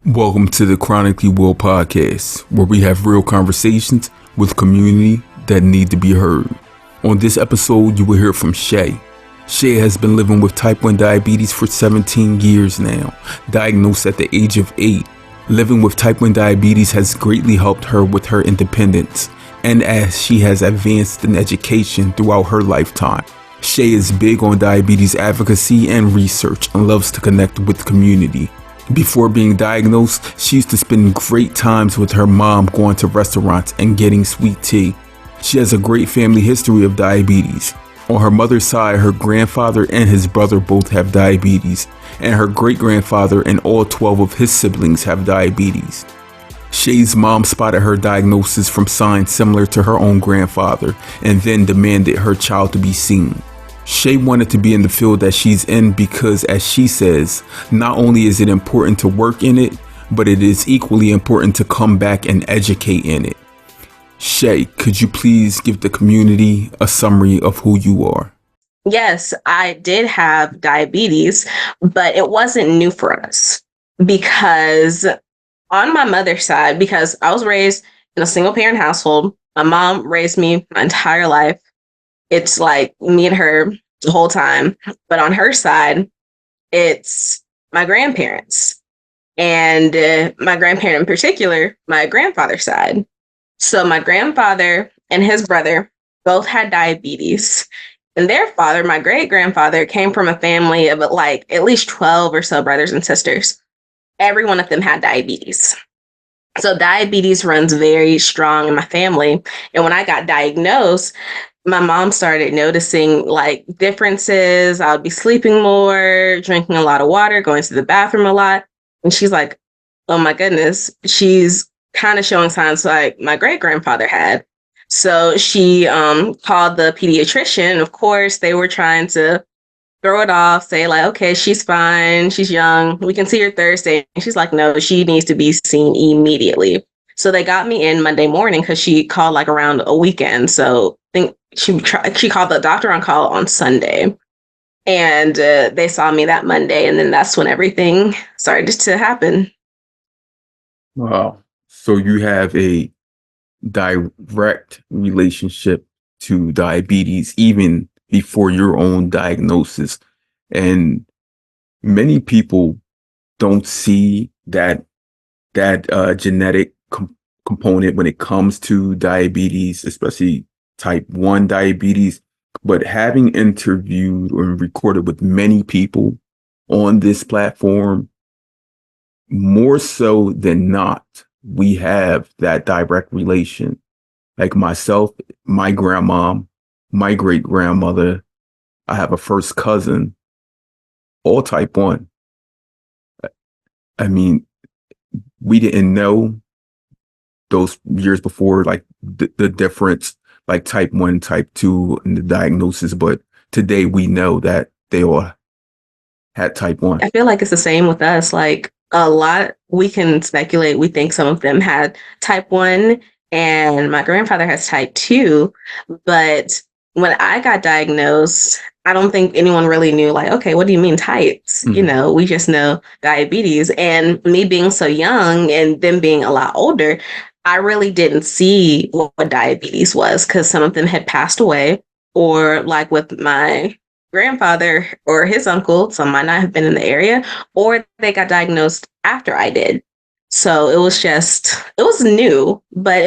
Welcome to the Chronically Well podcast, where we have real conversations with community that need to be heard. On this episode, you will hear from Shay. Shay has been living with type 1 diabetes for 17 years now, diagnosed at the age of 8. Living with type 1 diabetes has greatly helped her with her independence, and as she has advanced in education throughout her lifetime. Shay is big on diabetes advocacy and research and loves to connect with the community. Before being diagnosed, she used to spend great times with her mom going to restaurants and getting sweet tea. She has a great family history of diabetes. On her mother's side, her grandfather and his brother both have diabetes, and her great-grandfather and all 12 of his siblings have diabetes. Shay's mom spotted her diagnosis from signs similar to her own grandfather and then demanded her child to be seen. Shay wanted to be in the field that she's in because, as she says, not only is it important to work in it, but it is equally important to come back and educate in it. Shay, could you please give the community a summary of who you are? Yes, I did have diabetes, but it wasn't new for us because on my mother's side, because I was raised in a single parent household, my mom raised me my entire life. It's like me and her the whole time. But on her side, it's my grandparents. And my grandparent in particular, my grandfather's side. So my grandfather and his brother both had diabetes. And their father, my great-grandfather, came from a family of like at least 12 or so brothers and sisters. Every one of them had diabetes. So diabetes runs very strong in my family. And when I got diagnosed, my mom started noticing like differences. I would be sleeping more, drinking a lot of water, going to the bathroom a lot. And she's like, oh my goodness, she's kind of showing signs like my great-grandfather had. So she called the pediatrician. Of course, they were trying to throw it off, say like, okay, she's fine. She's young. We can see her Thursday. And she's like, no, she needs to be seen immediately. So they got me in Monday morning because she called like around a weekend. So I think she called the doctor on call on Sunday. And they saw me that Monday. And then that's when everything started to happen. Wow. So you have a direct relationship to diabetes even before your own diagnosis. And many people don't see that genetic component when it comes to diabetes, especially type 1 diabetes. But having interviewed or recorded with many people on this platform, more so than not, we have that direct relation. Like myself, my grandma, my great grandmother, I have a first cousin, all type 1. I mean, we didn't know those years before, like the difference, like type 1, type 2, and the diagnosis. But today we know that they all had type 1. I feel like it's the same with us. Like a lot, we can speculate. We think some of them had type 1 and my grandfather has type 2. But when I got diagnosed, I don't think anyone really knew, like, okay, what do you mean types? Mhm. You know, we just know diabetes. And me being so young and them being a lot older, I really didn't see what diabetes was because some of them had passed away, or like with my grandfather or his uncle, some might not have been in the area, or they got diagnosed after I did. So it was new, but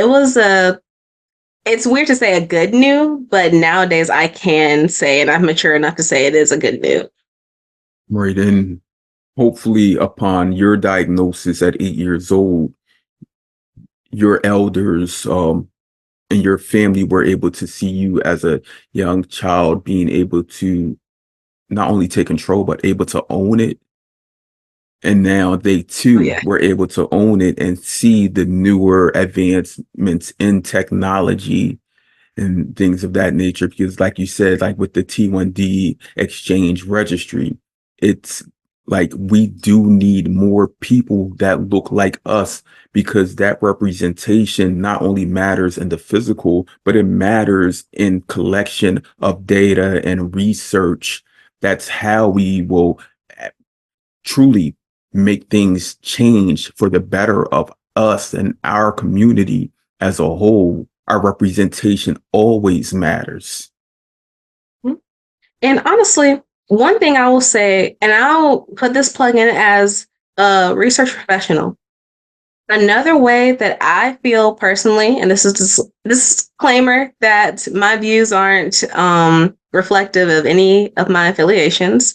it's weird to say a good new, but nowadays I can say, and I'm mature enough to say it is a good new. Right. And hopefully upon your diagnosis at 8 years old, your elders and your family were able to see you as a young child being able to not only take control, but able to own it. And now they too were able to own it and see the newer advancements in technology and things of that nature. Because like you said, like with the T1D exchange registry, it's like we do need more people that look like us, because that representation not only matters in the physical, but it matters in collection of data and research. That's how we will truly make things change for the better of us and our community as a whole, our representation always matters. And honestly, one thing I will say, and I'll put this plug in as a research professional. Another way that I feel personally, and this is this disclaimer that my views aren't reflective of any of my affiliations,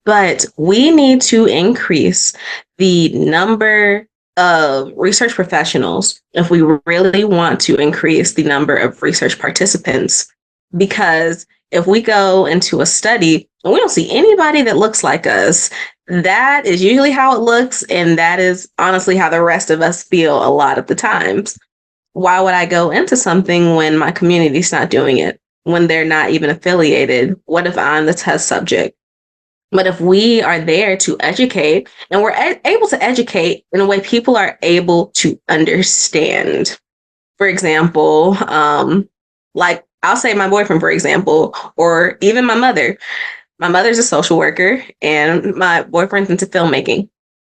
but we need to increase the number of research professionals if we really want to increase the number of research participants. Because if we go into a study and we don't see anybody that looks like us, that is usually how it looks. And that is honestly how the rest of us feel a lot of the times. Why would I go into something when my community's not doing it, when they're not even affiliated? What if I'm the test subject? But if we are there to educate and we're able to educate in a way people are able to understand, for example, like I'll say my boyfriend, for example, or even my mother. My mother's a social worker and my boyfriend's into filmmaking.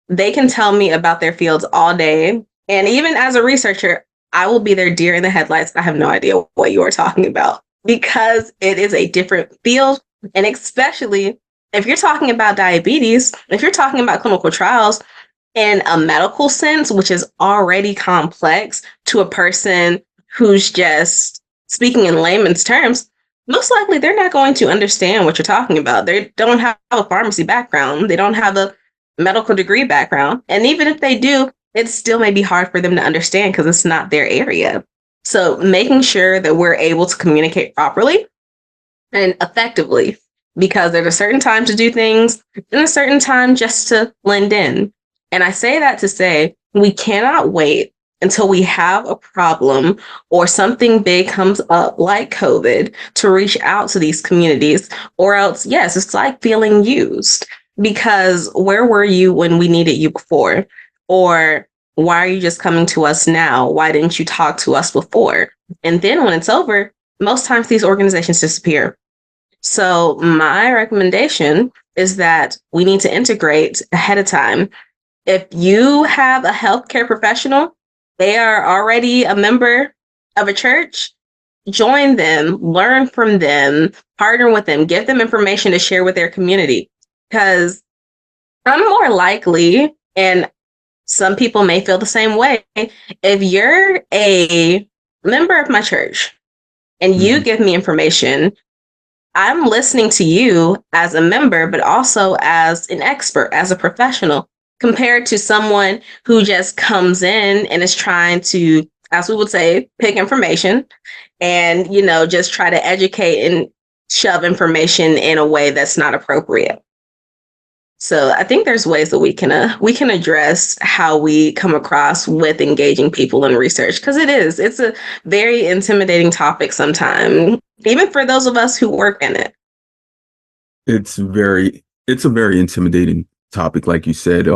They can tell me about their fields all day. And even as a researcher, I will be there deer in the headlights. I have no idea what you are talking about because it is a different field. And especially if you're talking about diabetes, if you're talking about clinical trials in a medical sense, which is already complex to a person who's just speaking in layman's terms, most likely they're not going to understand what you're talking about. They don't have a pharmacy background. They don't have a medical degree background. And even if they do, it still may be hard for them to understand because it's not their area. So making sure that we're able to communicate properly and effectively, because there's a certain time to do things and a certain time just to blend in. And I say that to say we cannot wait until we have a problem or something big comes up like COVID to reach out to these communities, or else, yes, it's like feeling used because where were you when we needed you before? Or why are you just coming to us now? Why didn't you talk to us before? And then when it's over, most times these organizations disappear. So my recommendation is that we need to integrate ahead of time. If you have a healthcare professional, they are already a member of a church, join them, learn from them, partner with them, give them information to share with their community. Because I'm more likely, and some people may feel the same way, if you're a member of my church and you give me information, I'm listening to you as a member, but also as an expert, as a professional, compared to someone who just comes in and is trying to, as we would say, pick information and, just try to educate and shove information in a way that's not appropriate. So I think there's ways that we can address how we come across with engaging people in research, because it's a very intimidating topic sometimes, even for those of us who work in it. It's a very intimidating topic, like you said.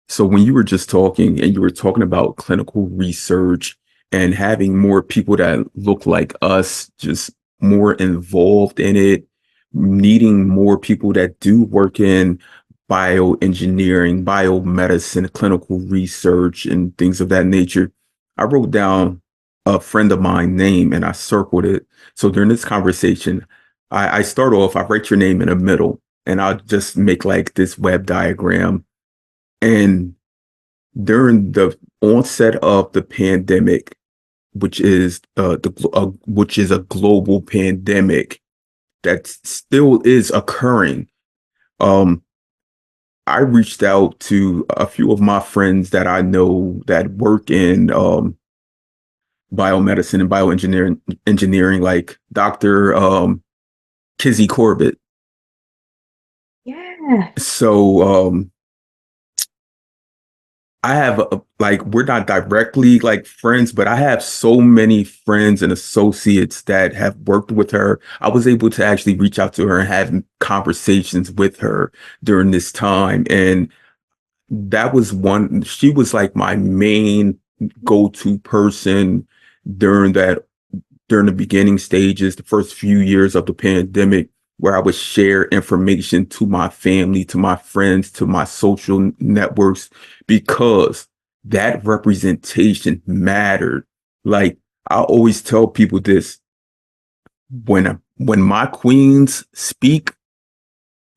So when you were just talking and you were talking about clinical research and having more people that look like us, just more involved in it, needing more people that do work in bioengineering, biomedicine, clinical research, and things of that nature, I wrote down a friend of mine name and I circled it. So during this conversation, I start off, I write your name in the middle and I'll just make like this web diagram. And during the onset of the pandemic, which is which is a global pandemic that still is occurring, I reached out to a few of my friends that I know that work in biomedicine and bioengineering, like Dr. Kizzy Corbett. Yeah. So I have we're not directly like friends, but I have so many friends and associates that have worked with her. I was able to actually reach out to her and have conversations with her during this time. And she was like my main go-to person during the beginning stages, the first few years of the pandemic, where I would share information to my family, to my friends, to my social networks, because that representation mattered. Like, I always tell people this: when my queens speak,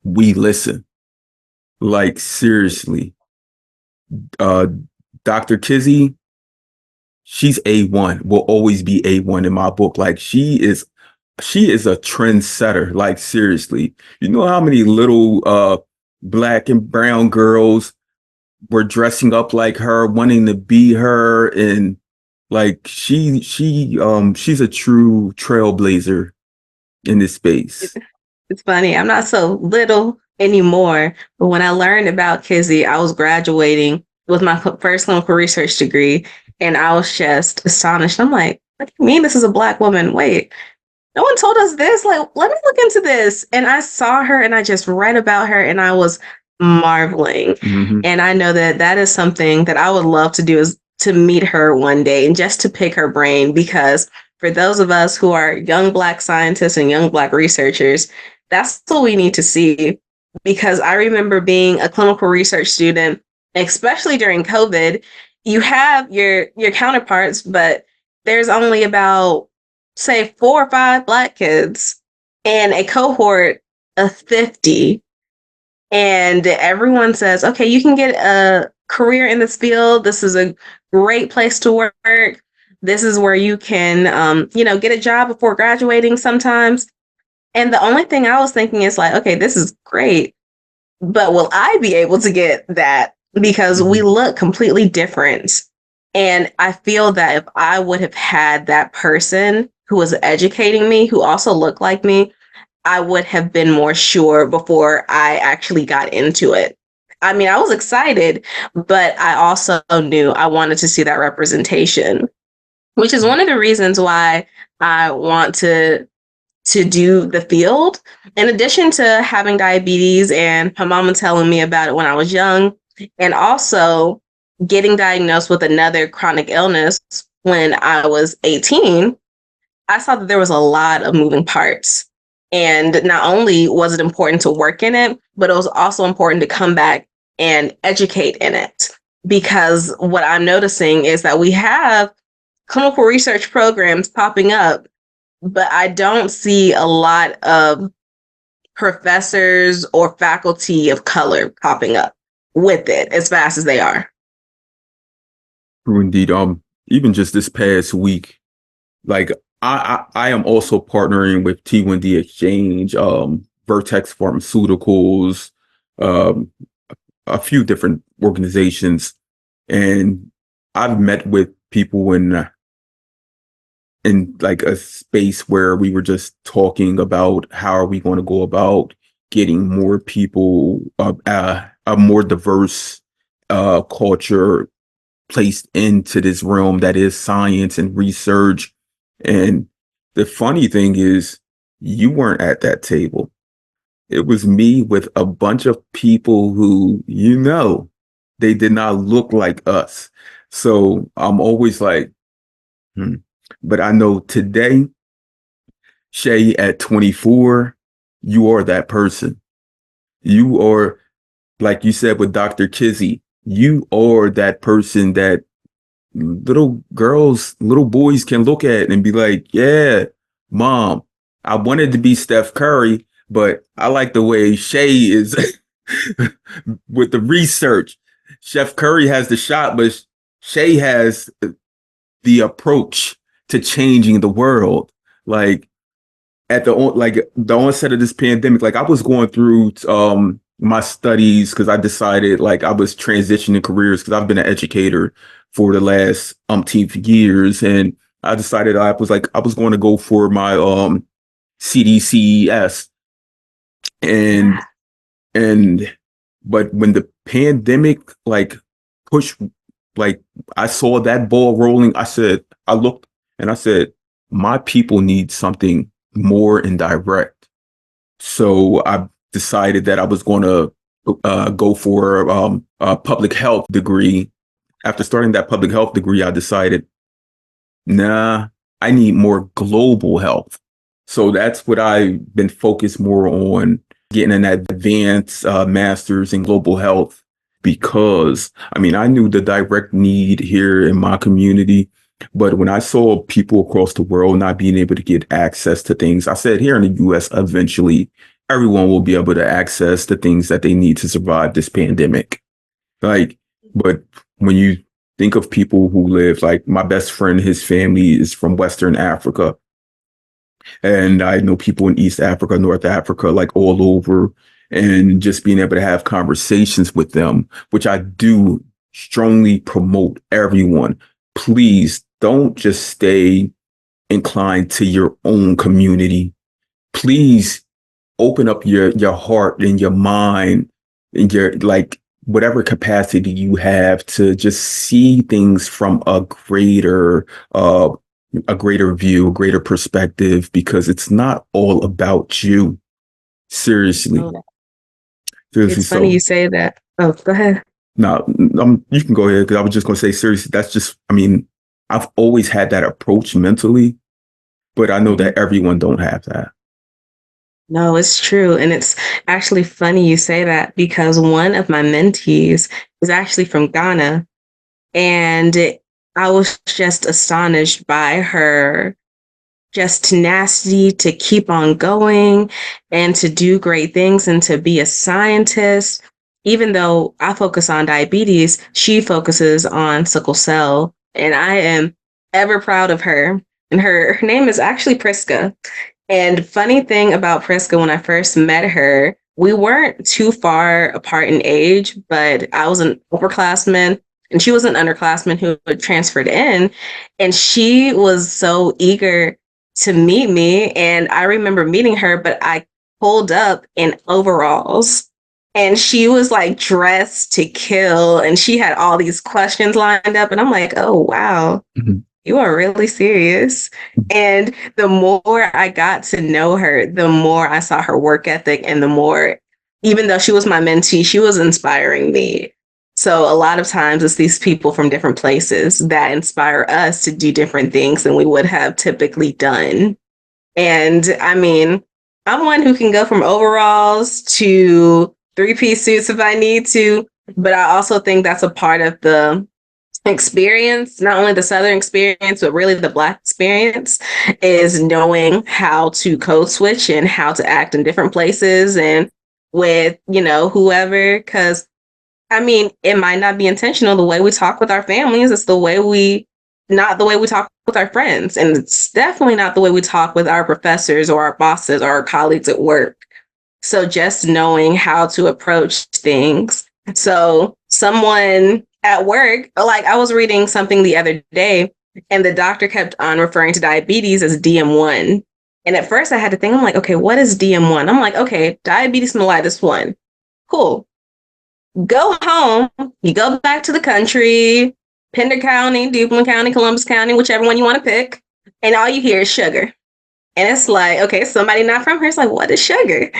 we listen. Like, seriously, uh, Dr. Kizzy, she's A1, will always be A1 in my book. Like, she is a trendsetter. Like, seriously, you know how many little black and brown girls were dressing up like her, wanting to be her, and like she's a true trailblazer in this space. It's funny. I'm not so little anymore, but when I learned about Kizzy, I was graduating with my first clinical research degree, and I was just astonished. I'm like, what do you mean this is a Black woman? Wait, no one told us this. Like, let me look into this. And I saw her and I just read about her and I was marveling. Mm-hmm. And I know that that is something that I would love to do, is to meet her one day and just to pick her brain, because for those of us who are young Black scientists and young Black researchers, that's what we need to see. Because I remember being a clinical research student, especially during COVID, you have your counterparts, but there's only about, say, 4 or 5 Black kids and a cohort of 50. And everyone says, okay, you can get a career in this field. This is a great place to work. This is where you can, get a job before graduating sometimes. And the only thing I was thinking is like, okay, this is great, but will I be able to get that? Because we look completely different. And I feel that if I would have had that person who was educating me, who also looked like me, I would have been more sure before I actually got into it. I mean, I was excited, but I also knew I wanted to see that representation, which is one of the reasons why I want to do the field. In addition to having diabetes and my mama telling me about it when I was young, and also getting diagnosed with another chronic illness when I was 18, I saw that there was a lot of moving parts. And not only was it important to work in it, but it was also important to come back and educate in it. Because what I'm noticing is that we have clinical research programs popping up, but I don't see a lot of professors or faculty of color popping up with it as fast as they are. True indeed. Even just this past week, like I am also partnering with T1D Exchange, Vertex Pharmaceuticals, um, a few different organizations, and I've met with people in like a space where we were just talking about how are we going to go about getting more people, a more diverse culture placed into this realm that is science and research. And the funny thing is, you weren't at that table. It was me with a bunch of people who, they did not look like us. So I'm always like, But I know today, Shay, at 24, you are that person. You are, like you said with Dr. Kizzy, you are that person that little girls, little boys can look at and be like, yeah, mom, I wanted to be Steph Curry, but I like the way Shay is with the research. Chef Curry has the shot, but Shay has the approach to changing the world. Like at the onset of this pandemic, like I was going through my studies because I decided like I was transitioning careers because I've been an educator for the last umpteenth years, and I decided I was going to go for my CDCES, and but when the pandemic like pushed, like I saw that ball rolling, I looked and I said, my people need something more indirect. So I decided that I was going to go for a public health degree. After starting that public health degree, I decided, nah, I need more global health. So that's what I've been focused more on, getting an advanced master's in global health, because I mean, I knew the direct need here in my community. But when I saw people across the world not being able to get access to things, I said here in the US, eventually everyone will be able to access the things that they need to survive this pandemic. Like, but when you think of people who live, like my best friend, his family is from Western Africa. And I know people in East Africa, North Africa, like all over, and just being able to have conversations with them, which I do strongly promote everyone. Please don't just stay inclined to your own community. Please open up your heart and your mind and your, like, whatever capacity you have to just see things from a greater view, a greater perspective, because it's not all about you. Seriously. Oh, Seriously. it's funny you So say that. Oh, go ahead. now, you can go ahead, because I was just going to say, seriously, that's just, I mean, I've always had that approach mentally, but I know that everyone don't have that. No, it's true. And it's actually funny you say that because one of my mentees is actually from Ghana. And I was just astonished by her just tenacity to keep on going and to do great things and to be a scientist. Even though I focus on diabetes, she focuses on sickle cell. And I am ever proud of her. And her name is actually Priska. And funny thing about Priska, when I first met her, we weren't too far apart in age, but I was an upperclassman and she was an underclassman who had transferred in. And she was so eager to meet me. And I remember meeting her, but I pulled up in overalls and she was like dressed to kill. And she had all these questions lined up. And I'm like, oh, wow. Mm-hmm. You are really serious. And the more I got to know her, the more I saw her work ethic and the more, even though she was my mentee, she was inspiring me. So a lot of times it's these people from different places that inspire us to do different things than we would have typically done. And I mean, I'm one who can go from overalls to three-piece suits if I need to, but I also think that's a part of the experience, not only the Southern experience, but really the Black experience, is knowing how to code switch and how to act in different places and with, whoever. Because, I mean, it might not be intentional the way we talk with our families. It's not the way we talk with our friends. And it's definitely not the way we talk with our professors or our bosses or our colleagues at work. So just knowing how to approach things. So someone at work, like I was reading something the other day and the doctor kept on referring to diabetes as DM1. And at first I had to think, I'm like, okay, what is DM1? I'm like, okay, diabetes mellitus 1. Cool. Go home. You go back to the country, Pender County, Duplin County, Columbus County, whichever one you want to pick. And all you hear is sugar. And it's like, okay, somebody not from here is like, what is sugar?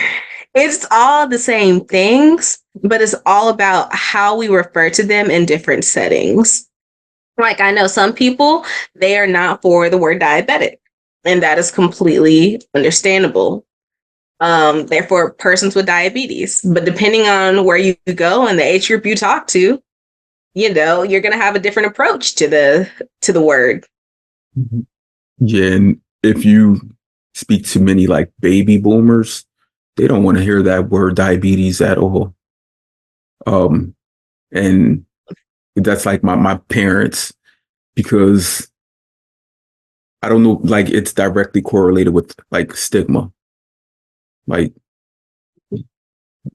It's all the same things, but it's all about how we refer to them in different settings. Like I know some people, they are not for the word diabetic, and that is completely understandable. They're for persons with diabetes, but depending on where you go and the age group you talk to, you're going to have a different approach to the word. Yeah, and if you speak to many like baby boomers, they don't want to hear that word diabetes at all. And that's like my parents, because I don't know, like it's directly correlated with like stigma. Like,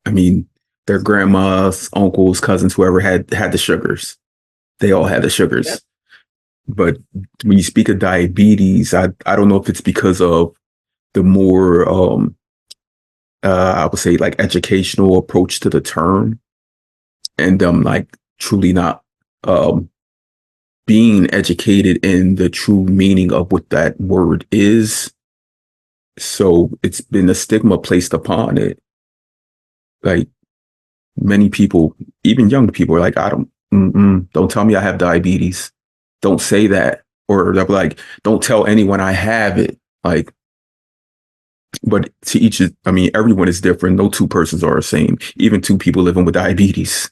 I mean, their grandmas, uncles, cousins, whoever had the sugars, they all had the sugars. Yep. But when you speak of diabetes, I don't know if it's because of the more I would say like educational approach to the term, and like truly not being educated in the true meaning of what that word is. So it's been a stigma placed upon it. Like many people, even young people, are like, I don't tell me I have diabetes. Don't say that. Or they'll be like, don't tell anyone I have it. Like, But to each, I mean, everyone is different. No two persons are the same. Even two people living with diabetes.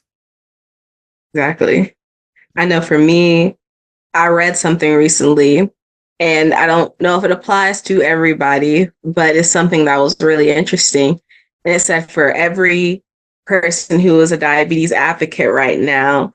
Exactly. I know for me, I read something recently, and I don't know if it applies to everybody, but it's something that was really interesting. And it said for every person who is a diabetes advocate right now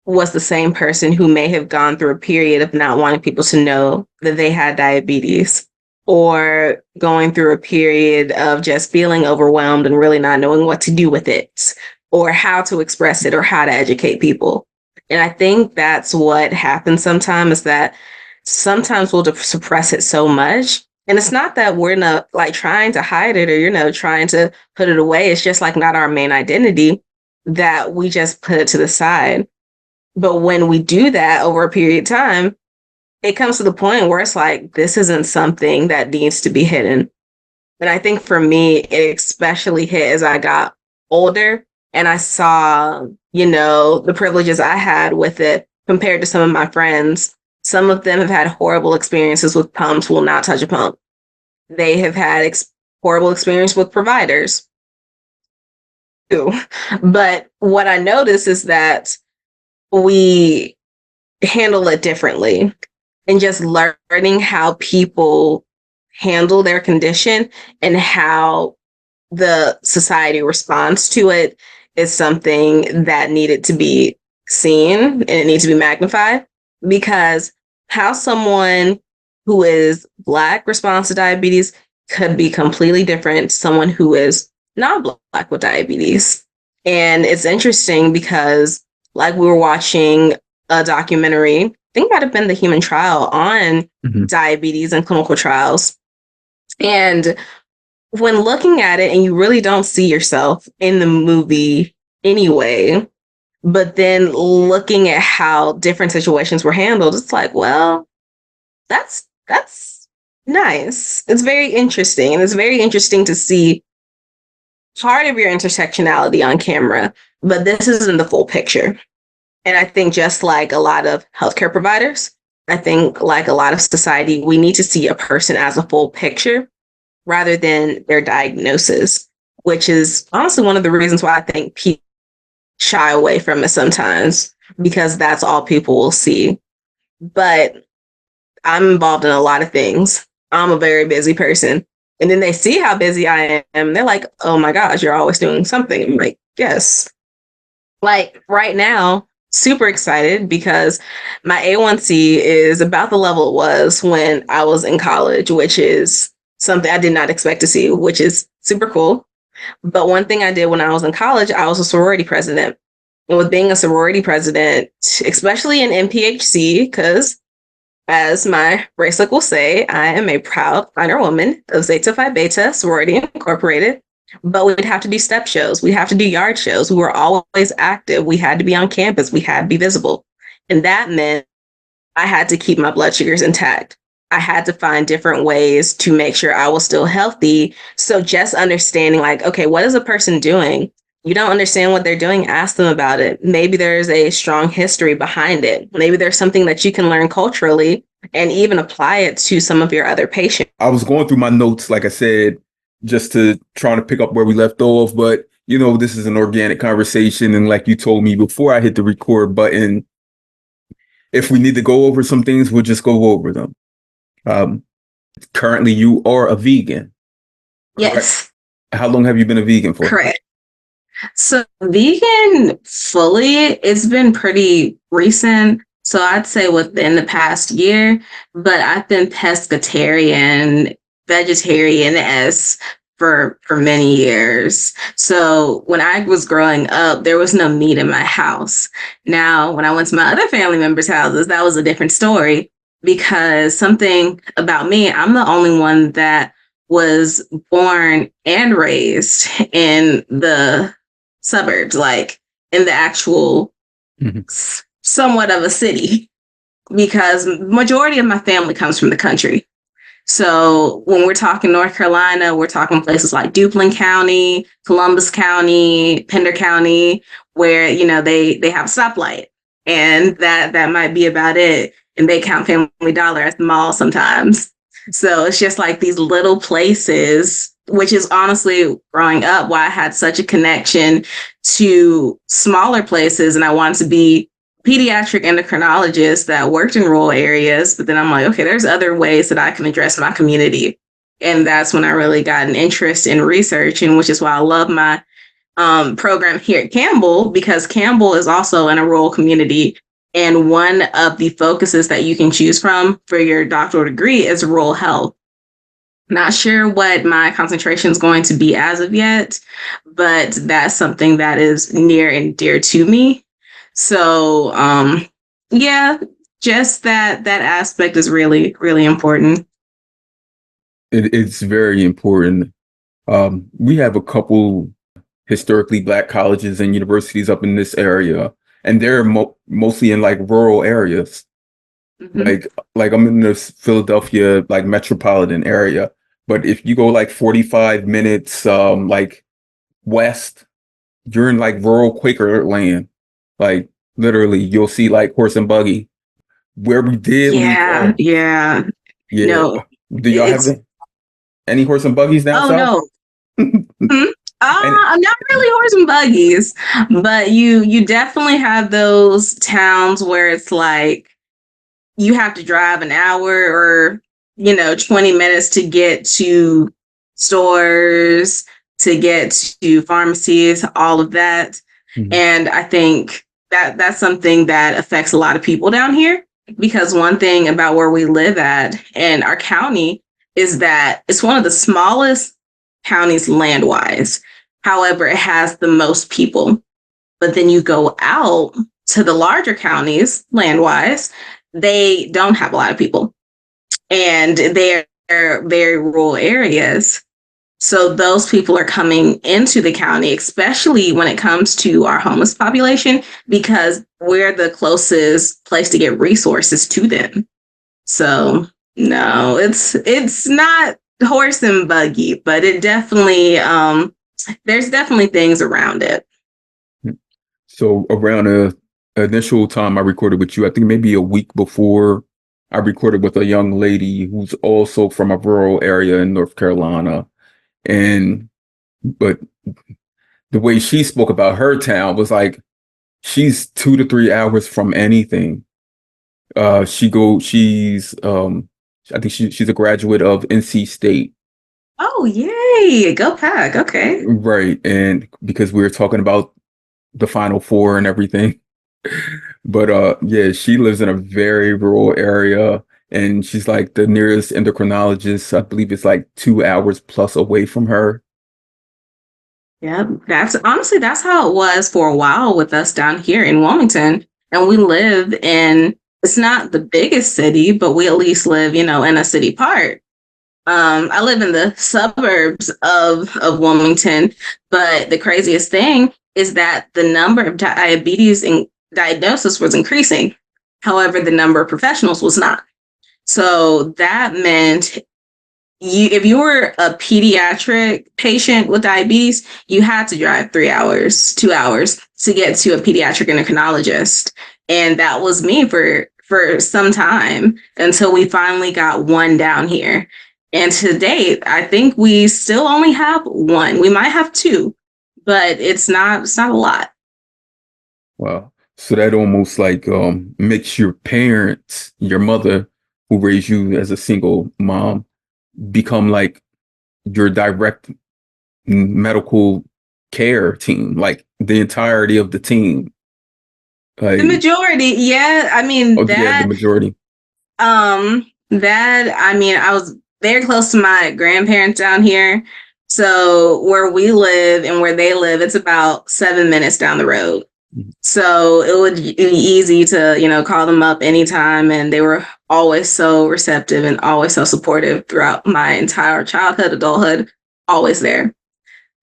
was the same person who may have gone through a period of not wanting people to know that they had diabetes, or going through a period of just feeling overwhelmed and really not knowing what to do with it, or how to express it, or how to educate people. And I think that's what happens sometimes, is that sometimes we'll suppress it so much. And it's not that we're not like trying to hide it, or, trying to put it away. It's just like not our main identity, that we just put it to the side. But when we do that over a period of time, it comes to the point where it's like, this isn't something that needs to be hidden. And I think for me, it especially hit as I got older and I saw, the privileges I had with it compared to some of my friends. Some of them have had horrible experiences with pumps, will not touch a pump. They have had horrible experience with providers too. But what I notice is that we handle it differently, and just learning how people handle their condition and how the society responds to it is something that needed to be seen, and it needs to be magnified, because how someone who is Black responds to diabetes could be completely different to someone who is not Black with diabetes. And it's interesting because, like, we were watching a documentary, I think it might have been the Human Trial on diabetes and clinical trials. And when looking at it, and you really don't see yourself in the movie anyway, but then looking at how different situations were handled, it's like, well, that's nice. It's very interesting. And it's very interesting to see part of your intersectionality on camera, but this isn't the full picture. And I think just like a lot of healthcare providers, I think like a lot of society, we need to see a person as a full picture rather than their diagnosis, which is honestly one of the reasons why I think people shy away from it sometimes, because that's all people will see. But I'm involved in a lot of things. I'm a very busy person. And then they see how busy I am. They're like, oh my gosh, you're always doing something. I'm like, yes. Like right now, super excited because my A1C is about the level it was when I was in college, which is something I did not expect to see, which is super cool. But one thing I did when I was in college, I was a sorority president. And with being a sorority president, especially in NPHC, because as my bracelet will say, I am a proud minor woman of Zeta Phi Beta Sorority Incorporated. But we'd have to do step shows. We have to do yard shows. We were always active. We had to be on campus. We had to be visible. And that meant I had to keep my blood sugars intact. I had to find different ways to make sure I was still healthy. So just understanding like, okay, what is a person doing? You don't understand what they're doing, ask them about it. Maybe there's a strong history behind it. Maybe there's something that you can learn culturally and even apply it to some of your other patients. I was going through my notes, like I said, just to trying to pick up where we left off. But, this is an organic conversation. And like you told me before I hit the record button, if we need to go over some things, we'll just go over them. Currently, you are a vegan. Yes. Correct? How long have you been a vegan for? Correct. So vegan fully, it's been pretty recent. So I'd say within the past year, but I've been pescatarian, vegetarian-esque for many years. So when I was growing up, there was no meat in my house. Now, when I went to my other family members' houses, that was a different story, because something about me, I'm the only one that was born and raised in the suburbs, like in the actual somewhat of a city, because majority of my family comes from the country. So when we're talking North Carolina, we're talking places like Duplin County, Columbus County, Pender County, where, they have a stoplight, and that might be about it. And they count Family Dollar at the mall sometimes. So it's just like these little places, which is honestly growing up why I had such a connection to smaller places. And I wanted to be pediatric endocrinologist that worked in rural areas. But then I'm like, okay, there's other ways that I can address my community. And that's when I really got an interest in research, and which is why I love my program here at Campbell, because Campbell is also in a rural community. And one of the focuses that you can choose from for your doctoral degree is rural health. Not sure what my concentration is going to be as of yet, but that's something that is near and dear to me. So, yeah, just that aspect is really, really important. It's very important. We have a couple historically Black colleges and universities up in this area, and they're mostly in like rural areas. Mm-hmm. Like I'm in this Philadelphia like metropolitan area, but if you go like 45 minutes like west, you're in like rural Quaker land. Like literally, you'll see like horse and buggy. Where we did leave Yeah, yeah. yeah. No, Do y'all have it's any horse and buggies down oh south? no. Hmm? And Not really horse and buggies, but you definitely have those towns where it's like you have to drive an hour or 20 minutes to get to stores, to get to pharmacies, all of that. Mhm. And I think that that's something that affects a lot of people down here, because one thing about where we live at and our county is that it's one of the smallest counties land wise. However, it has the most people. But then you go out to the larger counties land wise, they don't have a lot of people, and they're very rural areas. So those people are coming into the county, especially when it comes to our homeless population, because we're the closest place to get resources to them. So no, it's not horse and buggy, but it definitely there's definitely things around it. So around the initial time I recorded with you, I think maybe a week before, I recorded with a young lady who's also from a rural area in North Carolina. And but the way she spoke about her town was like she's 2 to 3 hours from anything. She's I think she's a graduate of NC State. Oh, yay. Go Pack. Okay. Right. And because we were talking about the Final Four and everything. But yeah, she lives in a very rural area, and she's like the nearest endocrinologist, I believe it's like 2 hours plus away from her. Yeah, that's honestly that's how it was for a while with us down here in Wilmington. And we live in it's not the biggest city, but we at least live, in a city part. I live in the suburbs of Wilmington, but the craziest thing is that the number of diabetes and diagnosis was increasing. However, the number of professionals was not. So that meant if you were a pediatric patient with diabetes, you had to drive 3 hours, 2 hours to get to a pediatric endocrinologist. And that was me for some time until we finally got one down here. And to date, I think we still only have one. We might have two, but it's not a lot. Wow. So that almost like makes your parents, your mother who raised you as a single mom, become like your direct medical care team, like the entirety of the team. The Like, majority, yeah. I mean oh yeah, the majority. I was very close to my grandparents down here. So where we live and where they live, it's about 7 minutes down the road. Mhm. So it would be easy to, call them up anytime. And they were always so receptive and always so supportive throughout my entire childhood, adulthood, always there.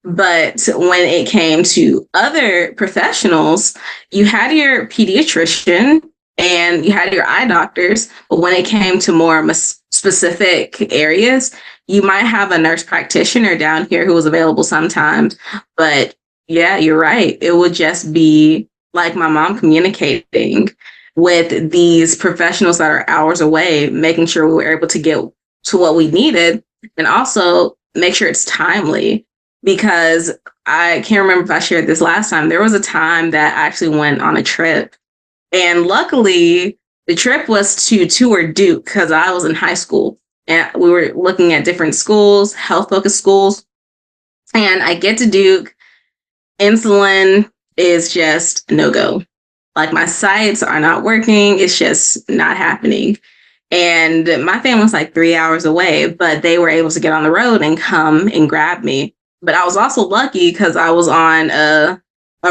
But when it came to other professionals, you had your pediatrician and you had your eye doctors. But when it came to more specific areas, you might have a nurse practitioner down here who was available sometimes. But yeah, you're right. It would just be like my mom communicating with these professionals that are hours away, making sure we were able to get to what we needed, and also make sure it's timely. Because I can't remember if I shared this last time. There was a time that I actually went on a trip, and luckily the trip was to tour Duke because I was in high school and we were looking at different schools, health focused schools. And I get to Duke, insulin is just no go. Like my sites are not working. It's just not happening. And my family's like 3 hours away, but they were able to get on the road and come and grab me. But I was also lucky because I was on a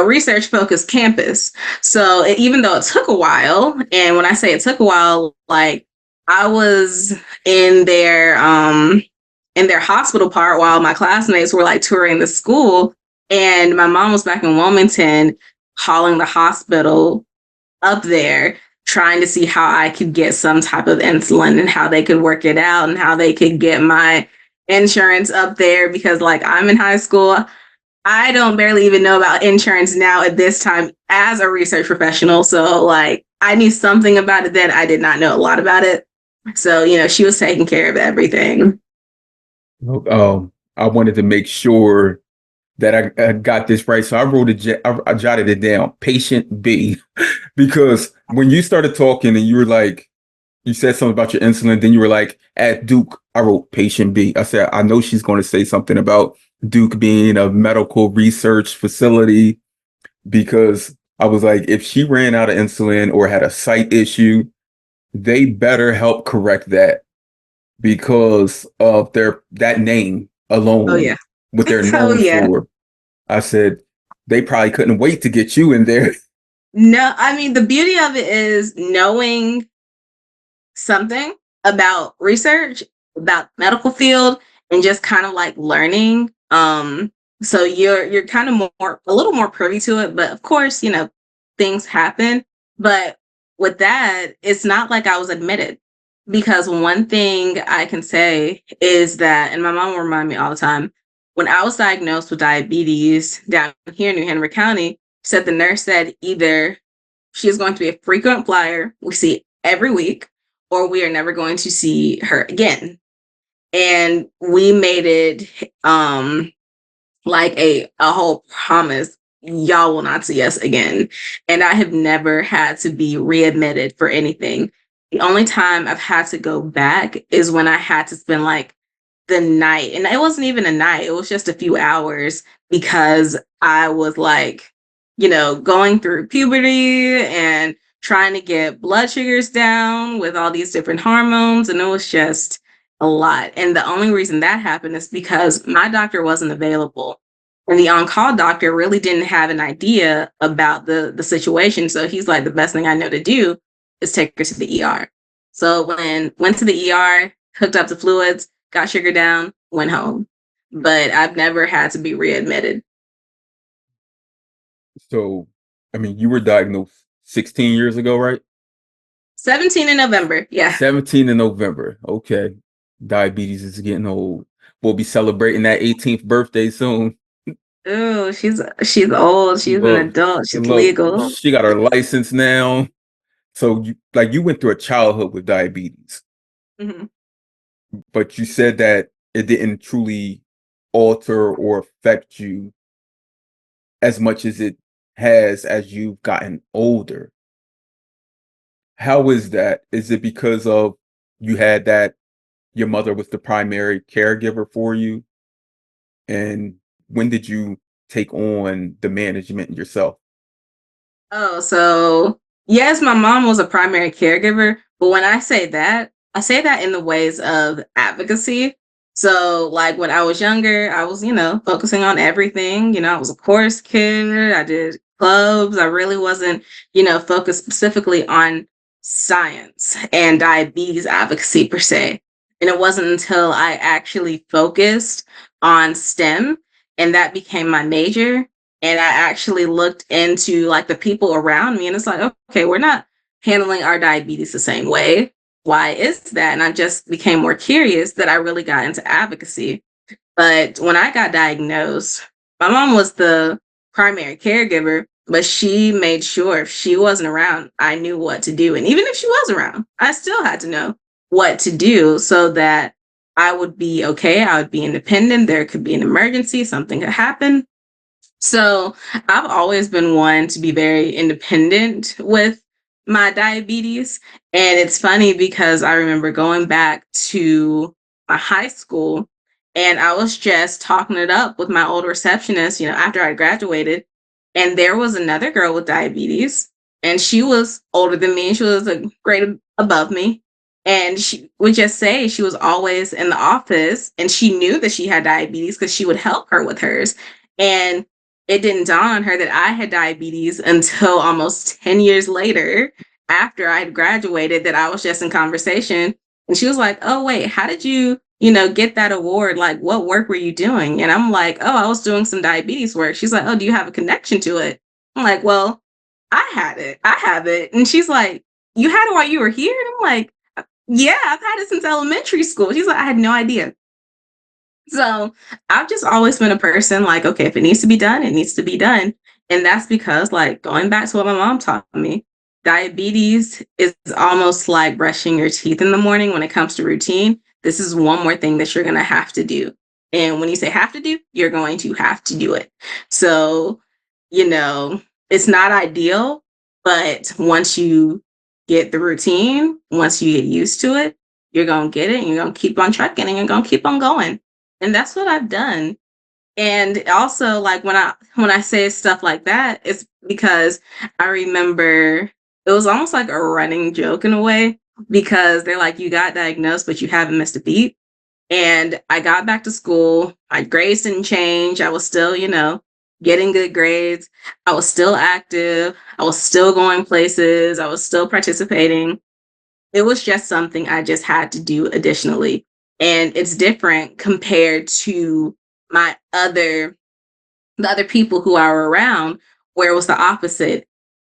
research focused campus. So even though it took a while, and when I say it took a while, like I was in their hospital part while my classmates were like touring the school, and my mom was back in Wilmington calling the hospital up there trying to see how I could get some type of insulin and how they could work it out and how they could get my insurance up there, because like I'm in high school. I don't barely even know about insurance now at this time as a research professional. So like I knew something about it then. I did not know a lot about it. So, she was taking care of everything. I wanted to make sure that I got this right. So I wrote it, I jotted it down, patient B, because when you started talking and you were like, you said something about your insulin, then you were like, at Duke, I wrote patient B. I said, I know she's going to say something about Duke being a medical research facility, because I was like, if she ran out of insulin or had a site issue, they better help correct that because of that name alone, Oh, yeah. what they're Oh, known yeah. for. I said, they probably couldn't wait to get you in there. No, I mean, the beauty of it is knowing something about research, about medical field, and just kind of like learning. So you're kind of a little more privy to it, but of course, things happen. But with that, it's not like I was admitted, because one thing I can say is that, and my mom will remind me all the time, when I was diagnosed with diabetes down here in New Henry County, the nurse said either she is going to be a frequent flyer we see every week, or we are never going to see her again. And we made it like a whole promise, y'all will not see us again. And I have never had to be readmitted for anything. The only time I've had to go back is when I had to spend like the night. And it wasn't even a night, it was just a few hours, because I was like, going through puberty and trying to get blood sugars down with all these different hormones. And it was just a lot. And the only reason that happened is because my doctor wasn't available. And the on-call doctor really didn't have an idea about the situation. So he's like, the best thing I know to do is take her to the ER. So went to the ER, hooked up the fluids, got sugar down, went home. But I've never had to be readmitted. So, I mean, you were diagnosed 16 years ago, right? 17 in November. Yeah. 17 in November. Okay. Diabetes is getting old. We'll be celebrating that 18th birthday soon. Oh, she's old. She's an adult. She's legal. She got her license now. So you went through a childhood with diabetes, Mm-hmm. but you said that it didn't truly alter or affect you as much as it has as you've gotten older. How is that? Is it because of you had that your mother was the primary caregiver for you? And when did you take on the management yourself? Oh, so yes, my mom was a primary caregiver, but when I say that in the ways of advocacy. So like when I was younger, I was, focusing on everything. I was a chorus kid. I did clubs. I really wasn't, focused specifically on science and diabetes advocacy per se. And it wasn't until I actually focused on STEM and that became my major, and I actually looked into like the people around me, and it's like, okay, we're not handling our diabetes the same way. Why is that? And I just became more curious that I really got into advocacy. But when I got diagnosed, my mom was the primary caregiver, but she made sure if she wasn't around, I knew what to do. And even if she was around, I still had to know what to do so that I would be okay. I would be independent. There could be an emergency, something could happen. So I've always been one to be very independent with my diabetes. And it's funny because I remember going back to my high school and I was just talking it up with my old receptionist, after I graduated. And there was another girl with diabetes, and she was older than me. She was a grade above me. And she would just say she was always in the office and she knew that she had diabetes because she would help her with hers. And it didn't dawn on her that I had diabetes until almost 10 years later, after I had graduated, that I was just in conversation. And she was like, "Oh, wait, how did you, get that award? Like, what work were you doing?" And I'm like, "Oh, I was doing some diabetes work." She's like, "Oh, do you have a connection to it?" I'm like, "Well, I had it. I have it." And she's like, "You had it while you were here?" And I'm like, "Yeah, I've had it since elementary school." She's like, "I had no idea." So I've just always been a person like, okay, if it needs to be done, it needs to be done. And that's because, like, going back to what my mom taught me, diabetes is almost like brushing your teeth in the morning when it comes to routine. This is one more thing that you're going to have to do. And when you say have to do, you're going to have to do it. So, it's not ideal, but once you get the routine, once you get used to it, you're going to get it and you're going to keep on trucking and you're going to keep on going. And that's what I've done. And also, like, when I say stuff like that, it's because I remember it was almost like a running joke in a way, because they're like, "You got diagnosed, but you haven't missed a beat." And I got back to school. My grades didn't change. I was still, getting good grades. I was still active. I was still going places. I was still participating. It was just something I just had to do additionally. And it's different compared to my the other people who I were around, where it was the opposite.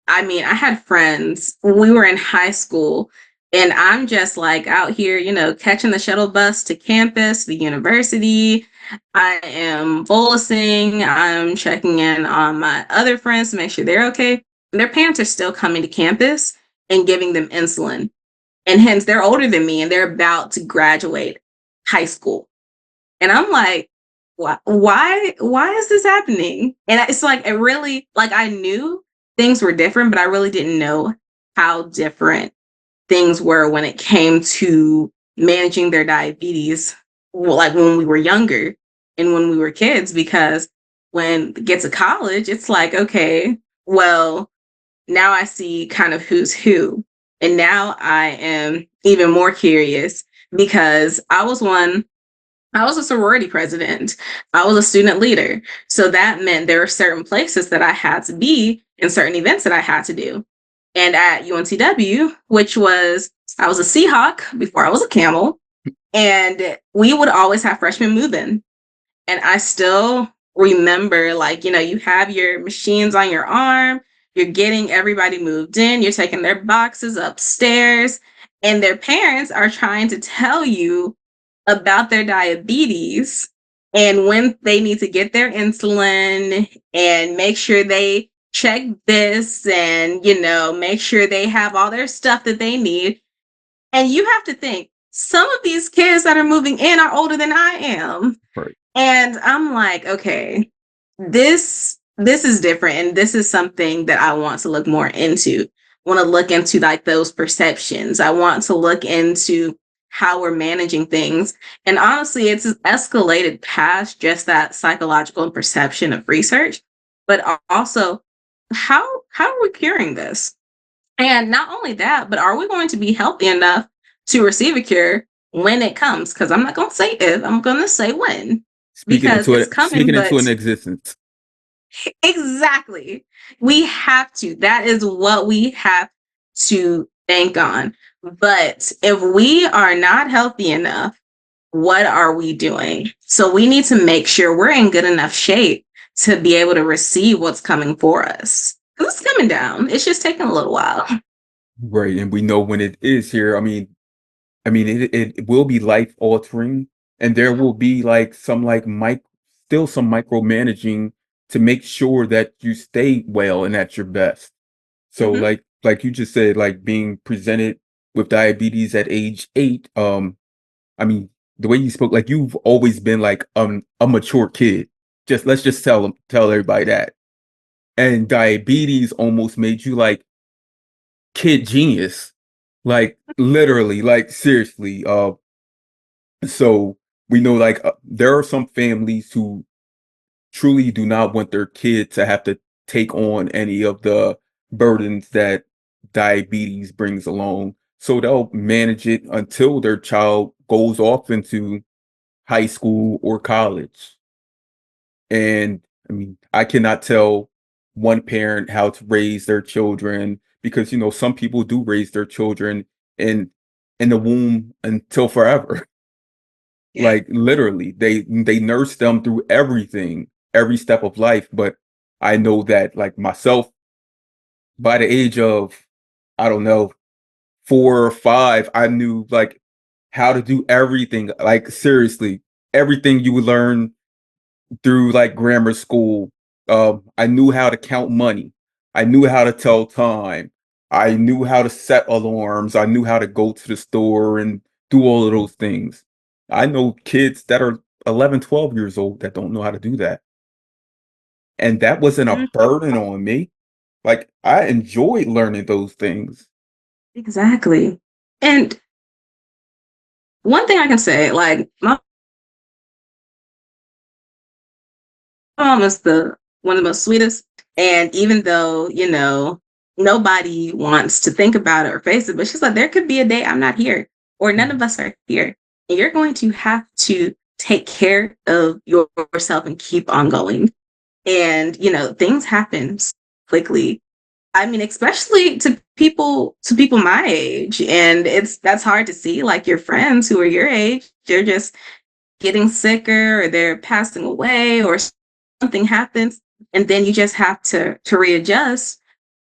I mean, I had friends, we were in high school, and I'm just like out here, catching the shuttle bus to campus, the university. I am bolusing, I'm checking in on my other friends to make sure they're okay. And their parents are still coming to campus and giving them insulin. And hence they're older than me and they're about to graduate high school. And I'm like, why is this happening? And it's like, it really, like, I knew things were different, but I really didn't know how different things were when it came to managing their diabetes, like when we were younger and when we were kids, because when it gets to college, it's like, okay, well, now I see kind of who's who. And now I am even more curious because I was a sorority president. I was a student leader. So that meant there were certain places that I had to be and certain events that I had to do. And at UNCW, I was a Seahawk before I was a Camel, and we would always have freshmen move in. And I still remember, like, you have your machines on your arm, you're getting everybody moved in, you're taking their boxes upstairs, and their parents are trying to tell you about their diabetes and when they need to get their insulin and make sure they check this and, make sure they have all their stuff that they need. And you have to think, some of these kids that are moving in are older than I am. Right. And I'm like, okay, this is different, and this is something that I want to look more into. I want to look into, like, those perceptions. I want to look into how we're managing things. And honestly, it's escalated past just that psychological perception of research, but also how are we curing this? And not only that, but are we going to be healthy enough to receive a cure when it comes? Because I'm not going to say if, I'm going to say when, because it's coming, Speaking into but an existence. exactly. We have to. That is what we have to bank on. But if we are not healthy enough, what are we doing? So we need to make sure we're in good enough shape to be able to receive what's coming for us. Because it's coming down. It's just taking a little while. Right. And we know when it is here. It will be life altering, and there will be like still some micromanaging to make sure that you stay well and at your best. So Mhm. like you just said, like being presented with diabetes at age 8, I mean, the way you spoke, like you've always been like a mature kid. Let's just tell everybody that. And diabetes almost made you like kid genius, like literally, like seriously. So we know like there are some families who truly do not want their kid to have to take on any of the burdens that diabetes brings along. So they'll manage it until their child goes off into high school or college. And I mean, I cannot tell one parent how to raise their children because, some people do raise their children in in the womb until forever. Yeah. Like literally, they nurse them through everything, every step of life. But I know that like myself, by the age of, I don't know, 4 or 5, I knew like how to do everything. Like seriously, everything you would learn through like grammar school. I knew how to count money. I knew how to tell time. I knew how to set alarms. I knew how to go to the store and do all of those things. I know kids that are 11, 12 years old that don't know how to do that. And that wasn't a Mhm. burden on me. Like I enjoyed learning those things. Exactly. And one thing I can say, like my mom is the one of the most sweetest. And even though, nobody wants to think about it or face it, but she's like, there could be a day I'm not here, or none of Mhm. us are here. And you're going to have to take care of yourself and keep on going. And, things happen quickly. I mean, especially to people my age. And that's hard to see, like your friends who are your age, they're just getting sicker or they're passing away or something happens, and then you just have to readjust.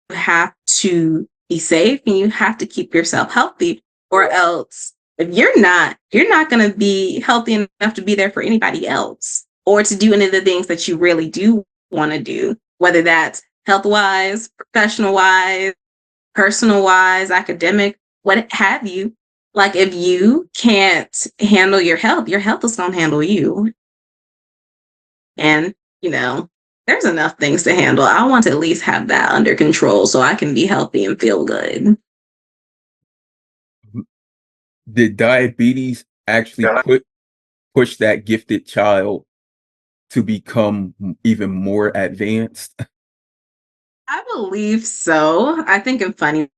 You have to be safe and you have to keep yourself healthy, or else if you're not going to be healthy enough to be there for anybody else or to do any of the things that you really do want to do, whether that's health wise, professional wise, personal wise, academic, what have you. Like if you can't handle your health is going to handle you. And, you know, there's enough things to handle. I want to at least have that under control so I can be healthy and feel good. Did diabetes actually Yeah. push that gifted child to become even more advanced? I believe so. I think in funny,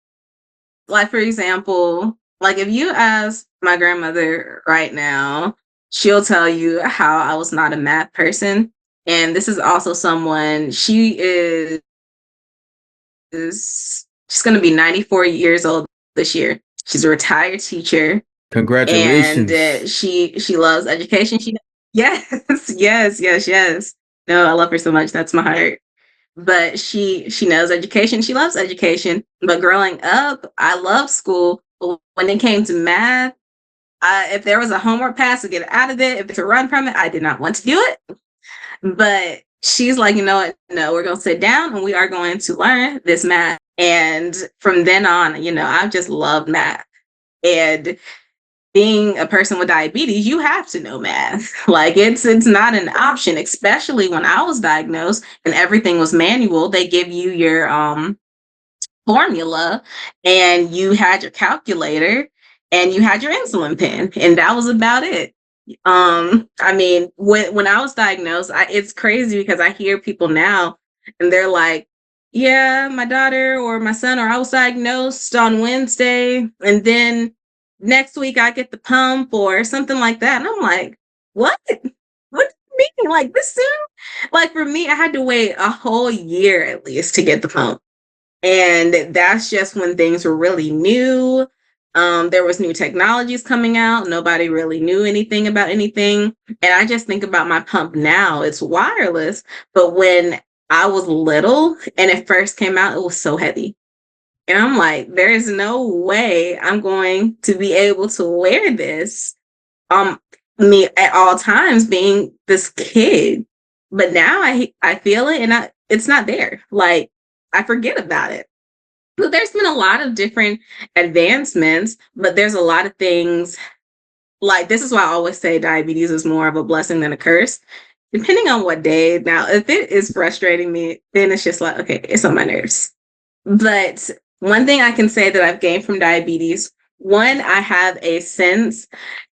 like for example, like if you ask my grandmother right now, she'll tell you how I was not a math person. And this is also someone, she's going to be 94 years old this year. She's a retired teacher, and Congratulations. she loves education. She yes, yes. No, I love her so much. That's my heart. But she knows education. She loves education. But growing up, I loved school. But when it came to math, if there was a homework pass to get out of it, if it's a run from it, I did not want to do it. But she's like, you know what? No, we're going to sit down and we are going to learn this math. And from then on, I've just loved math. And being a person with diabetes, you have to know math. Like it's not an option, especially when I was diagnosed and everything was manual. They give you your formula and you had your calculator and you had your insulin pen and that was about it. I mean, when I was diagnosed, it's crazy because I hear people now and they're like, yeah, my daughter or my son, or I was diagnosed on Wednesday and then next week I get the pump or something like that. And I'm like, what? What do you mean? Like this soon? Like for me, I had to wait a whole year at least to get the pump. And that's just when things were really new. There was new technologies coming out. Nobody really knew anything about anything. And I just think about my pump now. It's wireless. But when I was little and it first came out, it was so heavy. And I'm like, there is no way I'm going to be able to wear this um me at all times being this kid. But now I feel it and it's not there. Like I forget about it. But there's been a lot of different advancements, but there's a lot of things like, this is why I always say diabetes is more of a blessing than a curse. Depending on what day. Now, if it is frustrating me, then it's just like, okay, it's on my nerves. But one thing I can say that I've gained from diabetes, one, I have a sense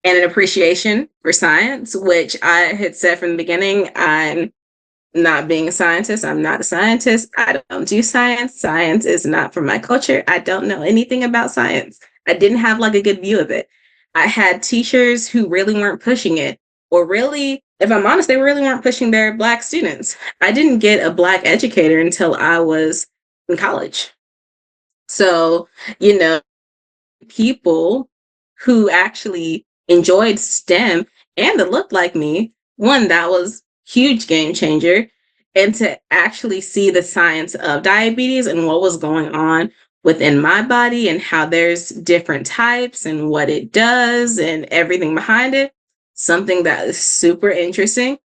and an appreciation for science, which I had said from the beginning. I'm not being a scientist. I'm not a scientist. I don't do science. Science is not from my culture. I don't know anything about science. I didn't have like a good view of it. I had teachers who really weren't pushing it, or really, if I'm honest, they really weren't pushing their Black students. I didn't get a Black educator until I was in college. So, you know, people who actually enjoyed STEM and that looked like me, one, that was huge game changer. And to actually see the science of diabetes and what was going on within my body and how there's different types and what it does and everything behind it, something that is super interesting.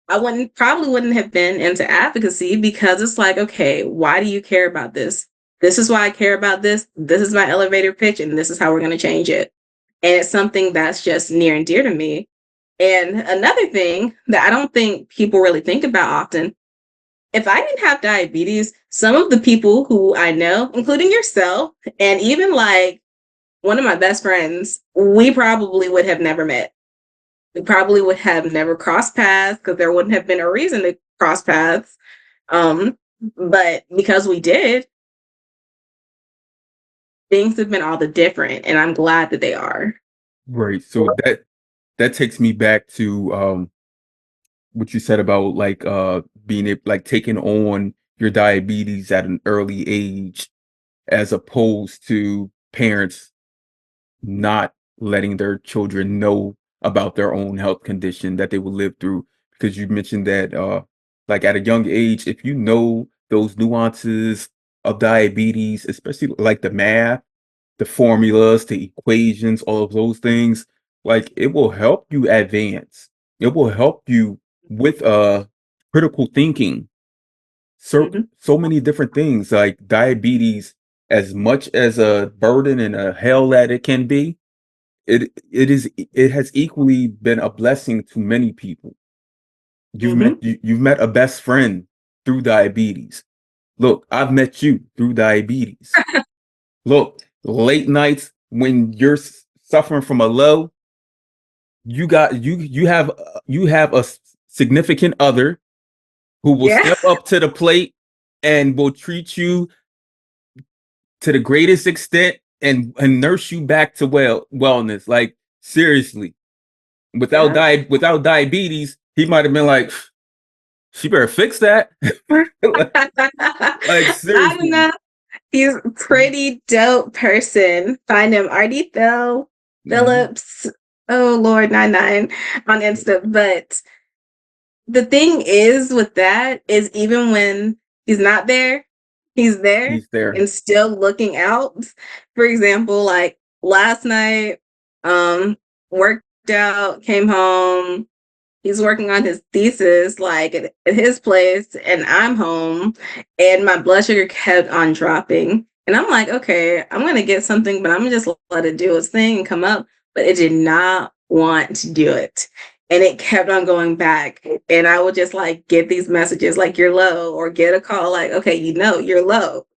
I wouldn't have been into advocacy because it's like, okay, why do you care about this? This is why I care about this. This is my elevator pitch, and this is how we're going to change it. And it's something that's just near and dear to me. And another thing that I don't think people really think about often, if I didn't have diabetes, some of the people who I know, including yourself, and even like one of my best friends, we probably would have never met. We probably would have never crossed paths because there wouldn't have been a reason to cross paths. But because we did, things have been all the different, and I'm glad that they are. Right. So that takes me back to what you said about like being like taking on your diabetes at an early age, as opposed to parents not letting their children know about their own health condition that they will live through. Because you mentioned that like at a young age, if you know those nuances of diabetes, especially like the math, the formulas, the equations, all of those things, like it will help you advance. It will help you with critical thinking. Mhm. So many different things, like diabetes, as much as a burden and a hell that it can be, it has equally been a blessing to many people. Mhm. You've met a best friend through diabetes. Look, I've met you through diabetes. Look, late nights when you're suffering from a low, you have a significant other who will Yeah. step up to the plate and will treat you to the greatest extent and nurse you back to wellness. Like seriously, Yeah. without diabetes, he might have been like, she better fix that. Like I don't seriously. know. He's a pretty dope person. Find him Artie Mhm. Phillips. Oh Lord, 99 on Insta. But the thing is with that is even when he's not there, he's there He's there. and still looking out. For example, like last night, worked out, came home. He's working on his thesis, like at his place, and I'm home, and my blood sugar kept on dropping. And I'm like, okay, I'm gonna get something, but I'm gonna just let it do its thing and come up. But it did not want to do it. And it kept on going back. And I would just like get these messages like you're low, or get a call like, okay, you're low.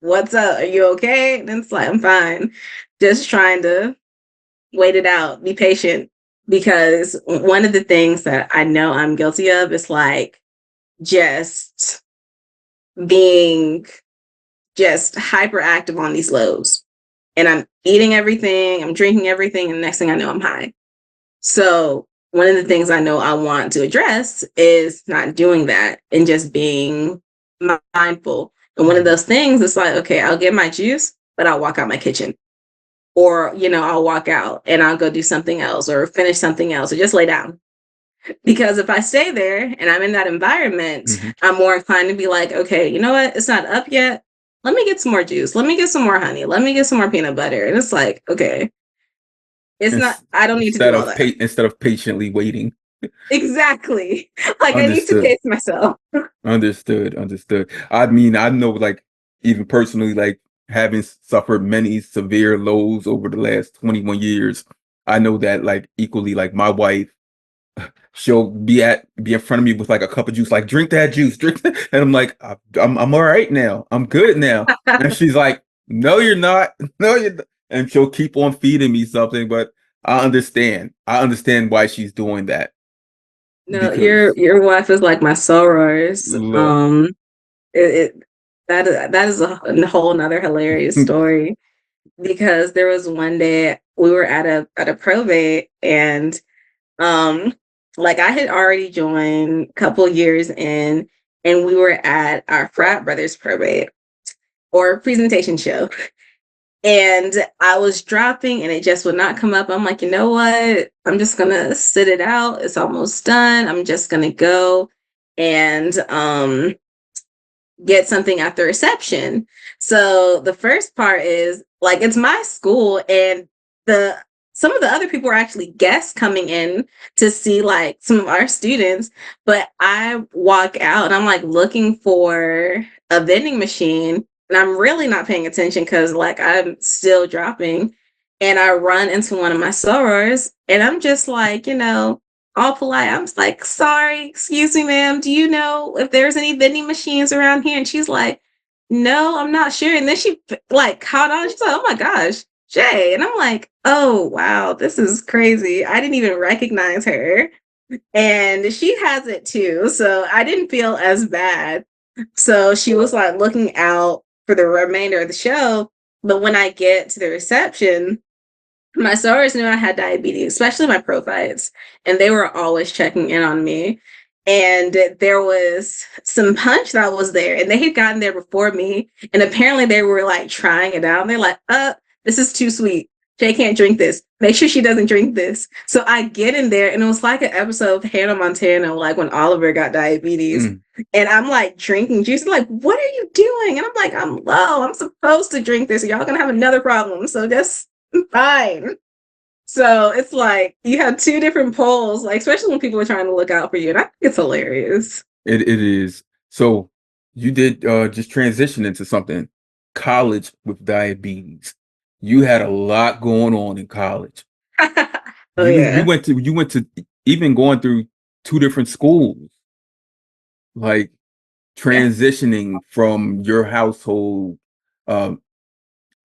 What's up? Are you okay? And it's like, I'm fine. Just trying to wait it out, be patient. Because one of the things that I know I'm guilty of is like just being just hyperactive on these lows. And I'm eating everything, I'm drinking everything, and the next thing I know, I'm high. So one of the things I know I want to address is not doing that and just being mindful. And one of those things is like, okay, I'll get my juice, but I'll walk out my kitchen. Or, I'll walk out and I'll go do something else or finish something else or just lay down. Because if I stay there and I'm in that environment, Mhm. I'm more inclined to be like, okay, you know what? It's not up yet. Let me get some more juice. Let me get some more honey. Let me get some more peanut butter. And it's like, okay, it's not, I don't need to do all that. Instead of patiently waiting. Exactly. Like I need to Understood. pace myself. Understood. I mean, I know, like, even personally, like, having suffered many severe lows over the last 21 years, I know that like equally, like my wife, she'll be in front of me with like a cup of juice, like drink that juice, drink that. And I'm like, I'm all right now. I'm good now. And she's like, no, you're not. No, you're not. And she'll keep on feeding me something, but I understand. I understand why she's doing that No, because your wife is like my sorors. look, It that is a whole nother hilarious story because there was one day we were at a probate and um like I had already joined a couple years in and we were at our frat brothers probate or presentation show. And I was dropping and it just would not come up. I'm like, you know what? I'm just gonna sit it out. It's almost done. I'm just gonna go and get something at the reception. So the first part is like it's my school and the some of the other people are actually guests coming in to see like some of our students, but I walk out and I'm like looking for a vending machine and I'm really not paying attention because like I'm still dropping and I run into one of my sorors and I'm just like, all polite. I'm just like, sorry, excuse me, ma'am. Do you know if there's any vending machines around here? And she's like, no, I'm not sure. And then she like caught on. She's like, oh my gosh, Shay. And I'm like, oh wow, this is crazy. I didn't even recognize her. And she has it too. So I didn't feel as bad. So she was like looking out for the remainder of the show. But when I get to the reception, my sorors knew I had diabetes, especially my prophytes, and they were always checking in on me. And there was some punch that was there, and they had gotten there before me. And apparently, they were like trying it out. And they're like, this is too sweet. Shay can't drink this. Make sure she doesn't drink this. So I get in there, and it was like an episode of Hannah Montana, like when Oliver got diabetes. And I'm like drinking juice. I'm like, what are you doing? And I'm like, I'm low. I'm supposed to drink this. Y'all gonna have another problem. So just fine. So it's like you have two different poles, like especially when people are trying to look out for you. And I think it's hilarious. it is. So you did just transition into something, college with diabetes. You had a lot going on in college. Oh You yeah. went to even going through two different schools, like Yeah. transitioning from your household um,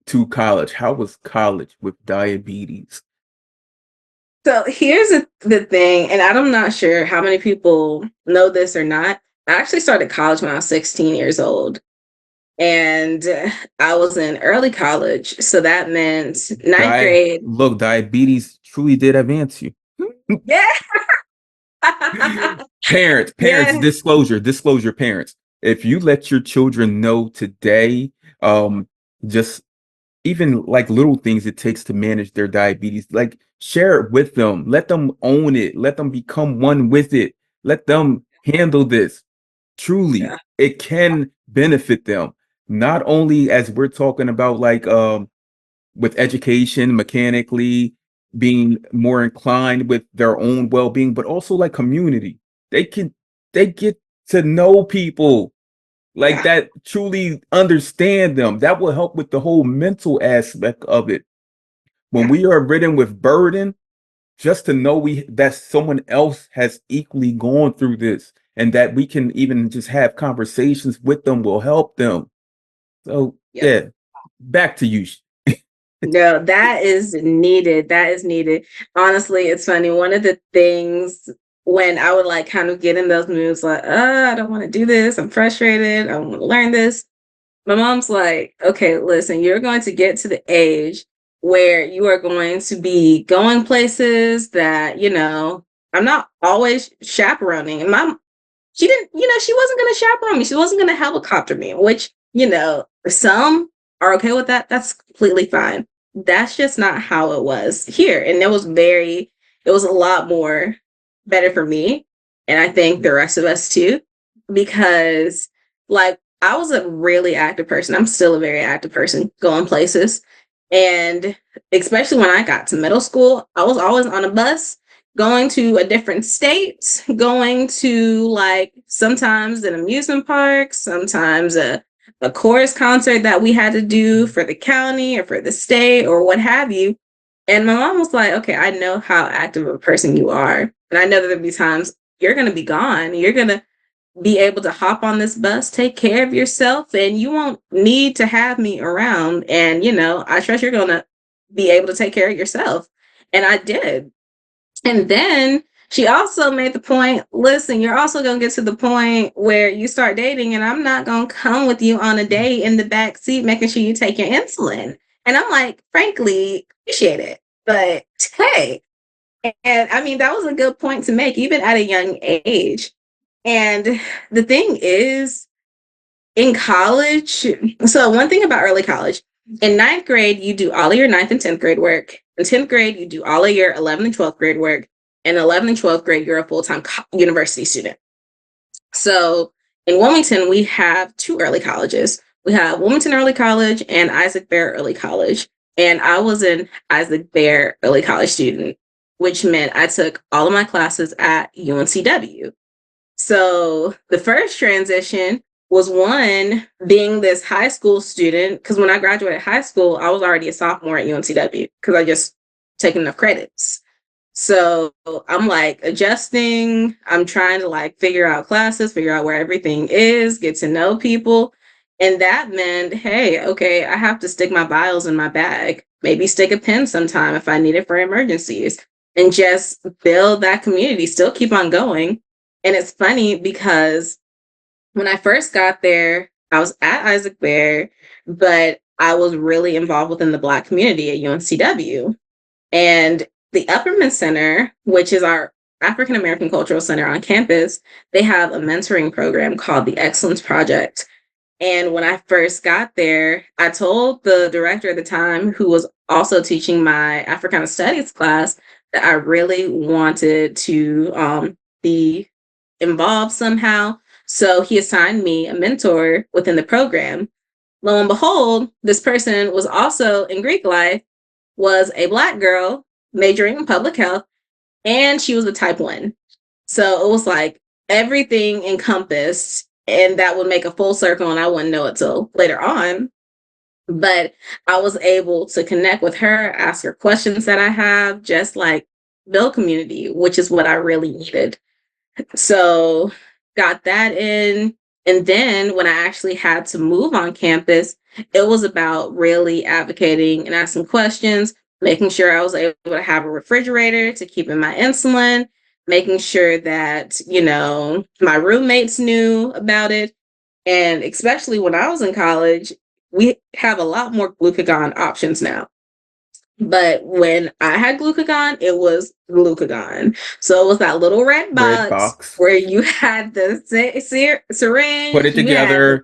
to college. How was college with diabetes? So here's the thing, and I'm not sure how many people know this or not. I actually started college when I was 16 years old. And I was in early college. So that meant ninth grade. Look, diabetes truly did advance you. Yeah. Parents, Yeah. disclosure, parents. If you let your children know today, just even like little things it takes to manage their diabetes, like share it with them, let them own it, let them become one with it, let them handle this. Truly, Yeah. it can benefit them. Not only as we're talking about like with education, mechanically being more inclined with their own well-being, but also like community. They can they get to know people like Yeah. that, truly understand them. That will help with the whole mental aspect of it. When Yeah. we are ridden with burden, just to know we that someone else has equally gone through this and that we can even just have conversations with them will help them. So Yep. yeah, back to you. No, that is needed. That is needed. Honestly, it's funny. One of the things when I would like kind of get in those moods, like, I don't want to do this. I'm frustrated. I want to learn this. My mom's like, okay, listen, you're going to get to the age where you are going to be going places that, I'm not always chaperoning. And she didn't, she wasn't going to chaperone me. She wasn't going to helicopter me, which, some are okay with that. That's completely fine. That's just not how it was here. And it was a lot more better for me. And I think the rest of us too, because like I was a really active person. I'm still a very active person going places. And especially when I got to middle school, I was always on a bus going to a different state, going to like sometimes an amusement park, sometimes a chorus concert that we had to do for the county or for the state or what have you. And my mom was like, okay, I know how active of a person you are. And I know that there'll be times you're going to be gone. You're going to be able to hop on this bus, take care of yourself, and you won't need to have me around. And, I trust you're going to be able to take care of yourself. And I did. And then she also made the point, listen, you're also going to get to the point where you start dating, and I'm not going to come with you on a date in the back seat, making sure you take your insulin. And I'm like, frankly, appreciate it. But hey, and I mean, that was a good point to make, even at a young age. And the thing is, in college, so one thing about early college, in ninth grade, you do all of your ninth and 10th grade work. In 10th grade, you do all of your 11th and 12th grade work. In 11th and 12th grade, you're a full-time university student. So in Wilmington, we have two early colleges. We have Wilmington Early College and Isaac Bear Early College. And I was an Isaac Bear Early College student, which meant I took all of my classes at UNCW. So the first transition was one, being this high school student, because when I graduated high school, I was already a sophomore at UNCW because I just taken enough credits. So I'm like adjusting. I'm trying to like figure out classes, figure out where everything is, get to know people. And that meant, hey, okay, I have to stick my vials in my bag, maybe stick a pen sometime if I need it for emergencies, and just build that community, still keep on going. And it's funny because when I first got there, I was at Isaac Bear, but I was really involved within the Black community at UNCW. And the Upperman Center, which is our African American Cultural Center on campus, they have a mentoring program called the Excellence Project. And when I first got there, I told the director at the time, who was also teaching my Africana Studies class, that I really wanted to be involved somehow. So he assigned me a mentor within the program. Lo and behold, this person was also in Greek life, was a Black girl majoring in public health, and she was a type 1. So it was like everything encompassed, and that would make a full circle, and I wouldn't know it till later on. But I was able to connect with her, ask her questions that I have, just like build community, which is what I really needed. So got that in. And then when I actually had to move on campus, it was about really advocating and asking questions, making sure I was able to have a refrigerator to keep in my insulin, making sure that, my roommates knew about it. And especially when I was in college, we have a lot more glucagon options now. But when I had glucagon, it was glucagon. So it was that little red box where you had the syringe. Put it together.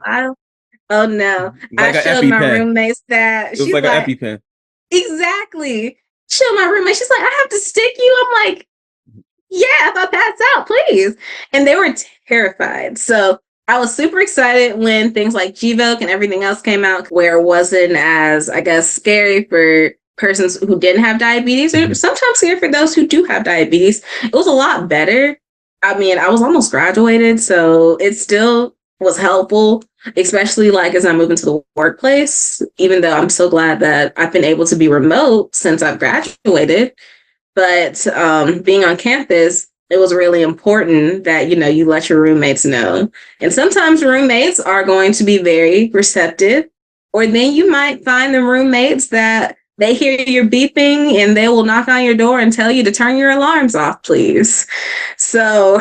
Oh no. Like I showed my roommates that. It was like an EpiPen. Exactly. Showed my roommate. She's like, I have to stick you. I'm like, yeah, if I pass out, please. And they were terrified. So I was super excited when things like Gvoke and everything else came out, where it wasn't as, I guess, scary for persons who didn't have diabetes, or sometimes scary for those who do have diabetes. It was a lot better. I mean, I was almost graduated, so it still was helpful, especially like as I move into the workplace, even though I'm so glad that I've been able to be remote since I've graduated. But being on campus, it was really important that, you let your roommates know. And sometimes roommates are going to be very receptive, or then you might find the roommates that they hear your beeping and they will knock on your door and tell you to turn your alarms off, please. So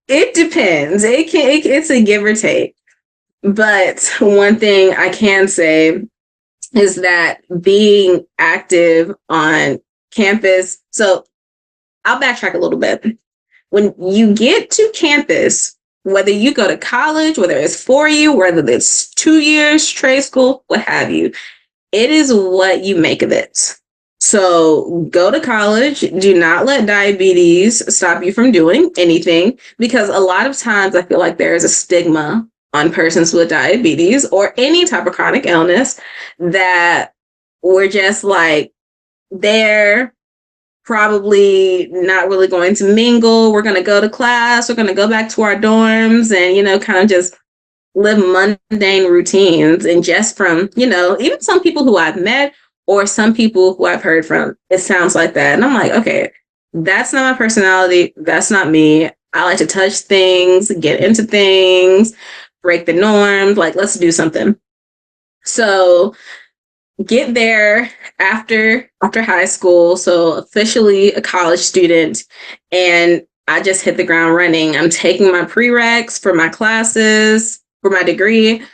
it depends. It's a give or take. But one thing I can say is that being active on campus. So I'll backtrack a little bit. When you get to campus, whether you go to college, whether it's 4 years, whether it's 2 years, trade school, what have you, it is what you make of it. So go to college. Do not let diabetes stop you from doing anything, because a lot of times I feel like there is a stigma on persons with diabetes or any type of chronic illness that we're just like, they're probably not really going to mingle. We're going to go to class. We're going to go back to our dorms and, kind of just live mundane routines. And just from, even some people who I've met or some people who I've heard from, it sounds like that. And I'm like, okay, that's not my personality. That's not me. I like to touch things, get into things, break the norms. Like, let's do something. So get there after high school. So officially a college student. And I just hit the ground running. I'm taking my prereqs for my classes, for my degree.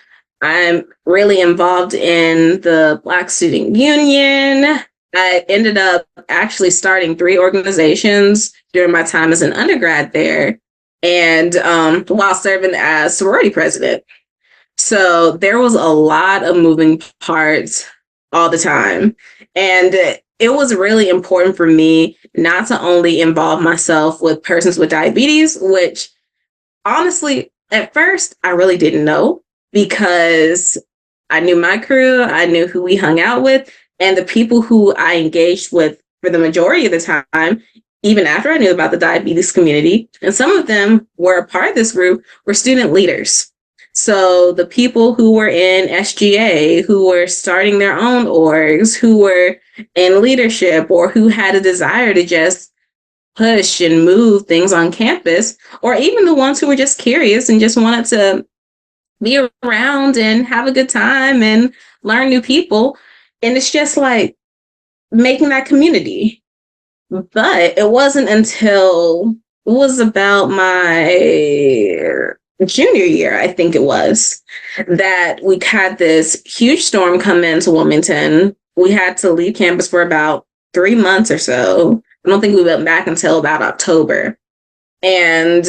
I'm really involved in the Black Student Union. I ended up actually starting 3 organizations during my time as an undergrad there, and while serving as sorority president. So there was a lot of moving parts all the time. And it was really important for me not to only involve myself with persons with diabetes, which honestly, at first, I really didn't know, because I knew my crew, I knew who we hung out with, and the people who I engaged with for the majority of the time, even after I knew about the diabetes community, and some of them were a part of this group, were student leaders. So the people who were in SGA, who were starting their own orgs, who were in leadership, or who had a desire to just push and move things on campus, or even the ones who were just curious and just wanted to be around and have a good time and learn new people. And it's just like making that community. But it wasn't until it was about my junior year, I think it was, that we had this huge storm come into Wilmington. We had to leave campus for about 3 months or so. I don't think we went back until about October. And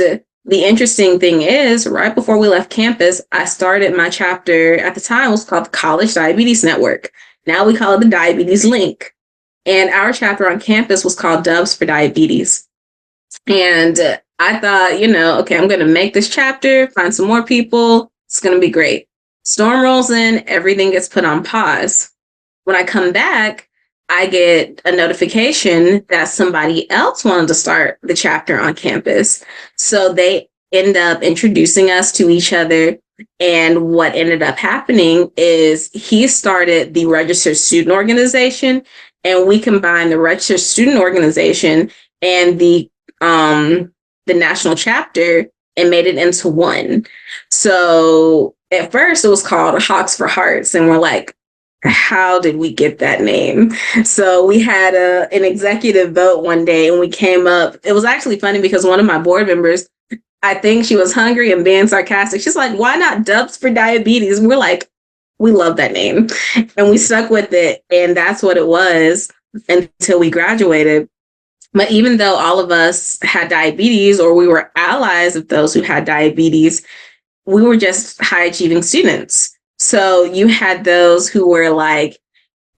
the interesting thing is, right before we left campus, I started my chapter. At the time, it was called the College Diabetes Network. Now we call it the Diabetes Link. And our chapter on campus was called Dubs for Diabetes. And I thought, okay, I'm going to make this chapter, find some more people. It's going to be great. Storm rolls in, everything gets put on pause. When I come back, I get a notification that somebody else wanted to start the chapter on campus. So they end up introducing us to each other. And what ended up happening is he started the Registered Student Organization, and we combined the Registered Student Organization and the national chapter and made it into one. So at first it was called Hawks for Hearts, and we're like, how did we get that name? So we had an executive vote one day, and we came up. It was actually funny because one of my board members, I think she was hungry and being sarcastic. She's like, why not Dubs for Diabetes? And we're like, we love that name. And we stuck with it. And that's what it was until we graduated. But even though all of us had diabetes, or we were allies of those who had diabetes, we were just high achieving students. So you had those who were like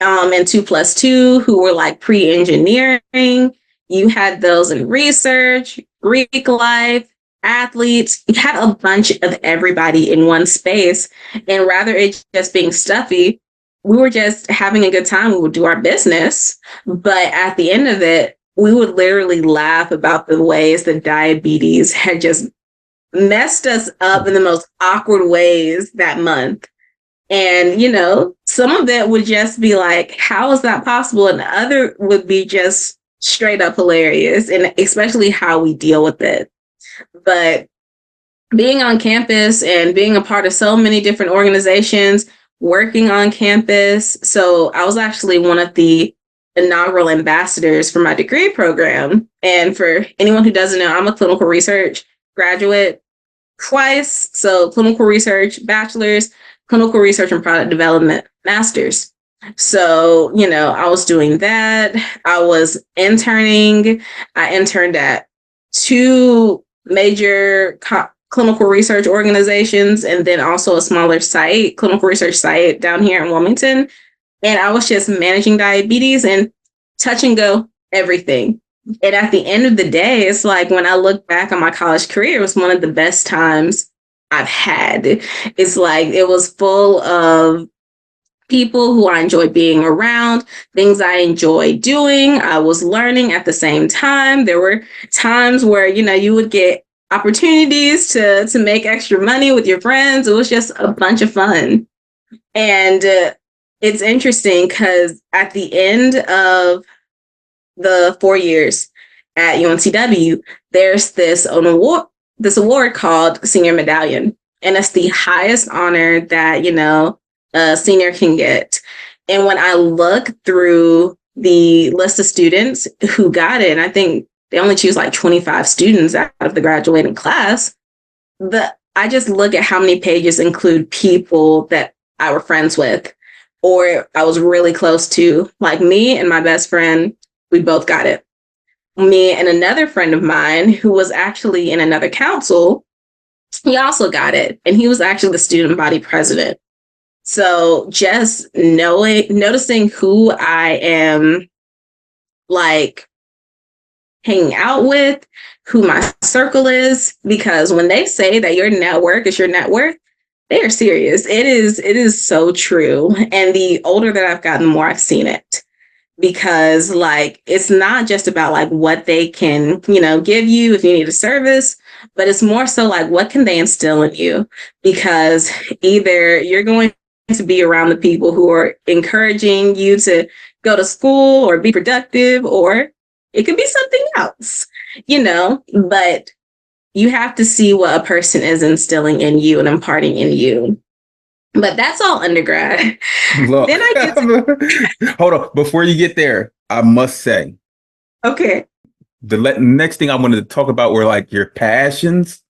in 2+2, who were like pre-engineering. You had those in research, Greek life, athletes. You had a bunch of everybody in one space. And rather it just being stuffy, we were just having a good time. We would do our business. But at the end of it, we would literally laugh about the ways that diabetes had just messed us up in the most awkward ways that month. And, some of that would just be like, how is that possible? And the other would be just straight up hilarious, and especially how we deal with it. But being on campus and being a part of so many different organizations, working on campus. So I was actually one of the inaugural ambassadors for my degree program. And for anyone who doesn't know, I'm a clinical research graduate twice. So clinical research bachelor's, clinical research and product development master's. So, I was doing that. I was interning. I interned at 2 major clinical research organizations, and then also a smaller site, clinical research site down here in Wilmington. And I was just managing diabetes and touch and go everything. And at the end of the day, it's like when I look back on my college career, it was one of the best times I've had. It's like it was full of people who I enjoyed being around, things I enjoyed doing. I was learning at the same time. There were times where, you would get opportunities to make extra money with your friends. It was just a bunch of fun. And it's interesting because at the end of the 4 years at UNCW, there's this award called Senior Medallion. And it's the highest honor that, a senior can get. And when I look through the list of students who got it, and I think they only choose like 25 students out of the graduating class, I just look at how many pages include people that I were friends with or I was really close to. Like me and my best friend, we both got it. Me and another friend of mine who was actually in another council, he also got it. And he was actually the student body president. So just noticing who I am like hanging out with, who my circle is, because when they say that your network is your net worth, they are serious. It is so true. And the older that I've gotten, the more I've seen it. Because like, it's not just about like what they can, give you if you need a service, but it's more so like, what can they instill in you? Because either you're going to be around the people who are encouraging you to go to school or be productive, or it could be something else, but you have to see what a person is instilling in you and imparting in you. But that's all undergrad. Look, then I get hold on. Before you get there, I must say, okay. The next thing I wanted to talk about were like your passions,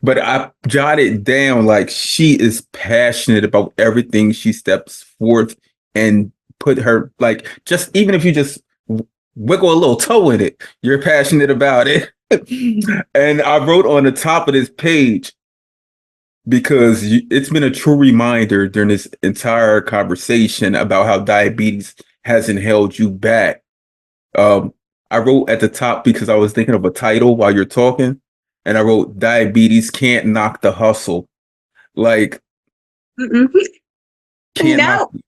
but I jotted down like she is passionate about everything she steps forth and put her like just even if you just wiggle a little toe in it, you're passionate about it. And I wrote on the top of this page, because it's been a true reminder during this entire conversation about how diabetes hasn't held you back. I wrote at the top because I was thinking of a title while you're talking, and I wrote "Diabetes Can't Knock the Hustle." Like, it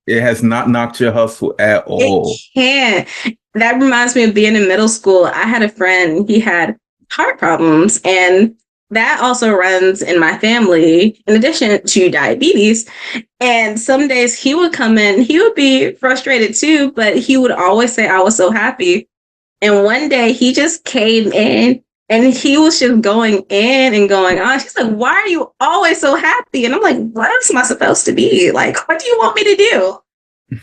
has not knocked your hustle at all. It can't. That reminds me of being in middle school. I had a friend, he had heart problems, and that also runs in my family, in addition to diabetes. And some days he would come in, he would be frustrated too, but he would always say, I was so happy. And one day he just came in and he was just going in and going on. She's like, why are you always so happy? And I'm like, what else am I supposed to be? Like, what do you want me to do?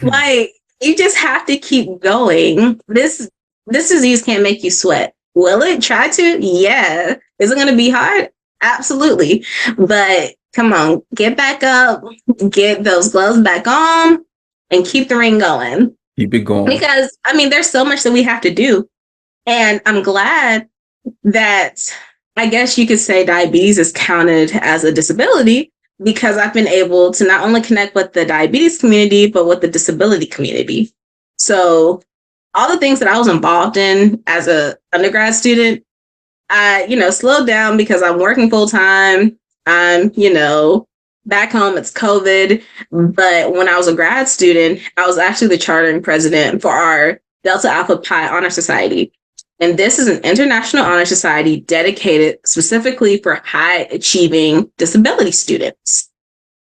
Like, you just have to keep going. This disease can't make you sweat. Will it? Try to? Yeah. Is it going to be hard? Absolutely. But come on, get back up, get those gloves back on, and keep the ring going. Keep it going. Because, there's so much that we have to do. And I'm glad that I guess you could say diabetes is counted as a disability, because I've been able to not only connect with the diabetes community, but with the disability community. So all the things that I was involved in as an undergrad student, I, slowed down because I'm working full time. I'm, back home, it's COVID. But when I was a grad student, I was actually the chartering president for our Delta Alpha Pi Honor Society. And this is an international honor society dedicated specifically for high achieving disability students.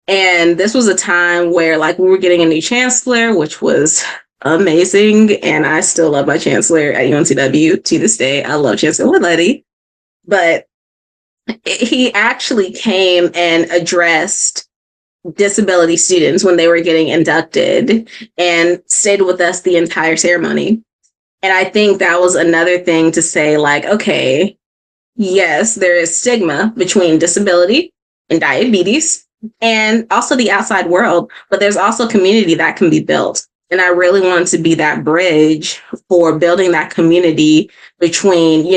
And this was a time where like we were getting a new chancellor, which was amazing. And I still love my chancellor at UNCW to this day. I love Chancellor Letty. But he actually came and addressed disability students when they were getting inducted and stayed with us the entire ceremony. And I think that was another thing to say, like, okay, yes, there is stigma between disability and diabetes and also the outside world, but there's also community that can be built. And I really wanted to be that bridge for building that community between,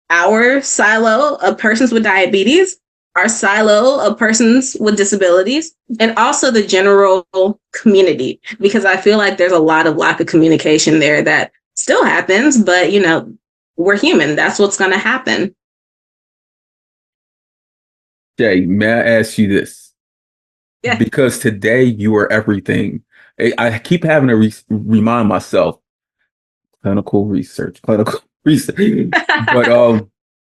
our silo of persons with diabetes, our silo of persons with disabilities, and also the general community, because I feel like there's a lot of lack of communication there that still happens, but, we're human. That's what's going to happen. Shay, may I ask you this? Yeah. Because today you are everything. I keep having to remind myself, clinical research. But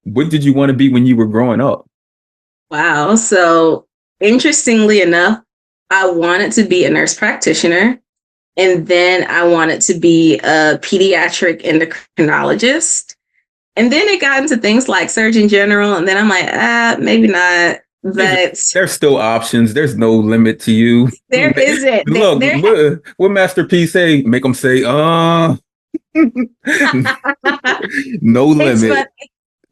what did you want to be when you were growing up? Wow. So interestingly enough, I wanted to be a nurse practitioner. And then I wanted to be a pediatric endocrinologist. And then it got into things like Surgeon General. And then I'm like, maybe not. But There's still options. There's no limit to you. there isn't. Look, what Master P say? Make them say, no limit.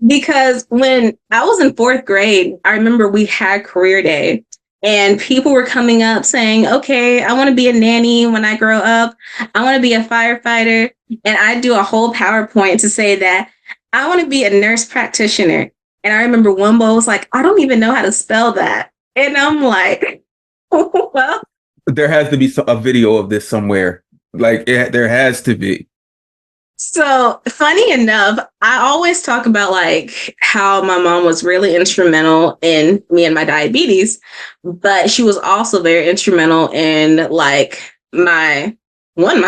Because when I was in fourth grade, I remember we had career day and people were coming up saying, okay, I want to be a nanny when I grow up. I want to be a firefighter. And I do a whole PowerPoint to say that I want to be a nurse practitioner. And I remember one boy was like, I don't even know how to spell that. And I'm like, well, there has to be a video of this somewhere. Like there has to be. So funny enough, I always talk about like how my mom was really instrumental in me and my diabetes, but she was also very instrumental in like my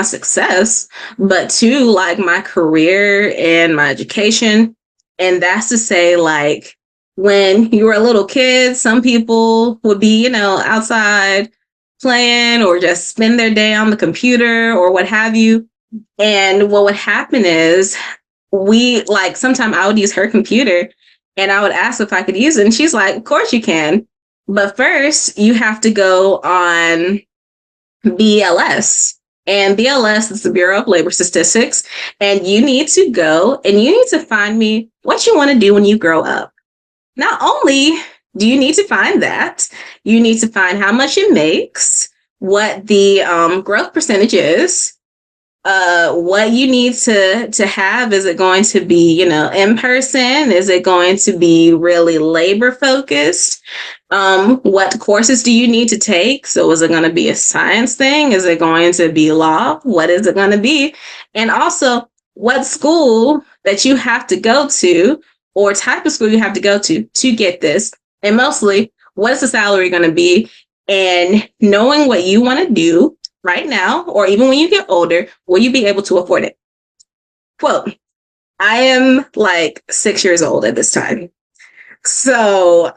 success, but two, like my career and my education. And that's to say, like when you were a little kid, some people would be, outside playing or just spend their day on the computer or what have you. And what would happen is sometime I would use her computer and I would ask if I could use it. And she's like, of course you can. But first you have to go on BLS. And BLS is the Bureau of Labor Statistics. And you need to go and you need to find me what you want to do when you grow up. Not only do you need to find that, you need to find how much it makes, what the growth percentage is, what you need to have. Is it going to be, in person? Is it going to be really labor focused? What courses do you need to take? So is it going to be a science thing? Is it going to be law? What is it going to be? And also what school that you have to go to or type of school you have to go to get this. And mostly, what is the salary going to be? And knowing what you want to do right now, or even when you get older, will you be able to afford it? Quote, I am like 6 years old at this time. So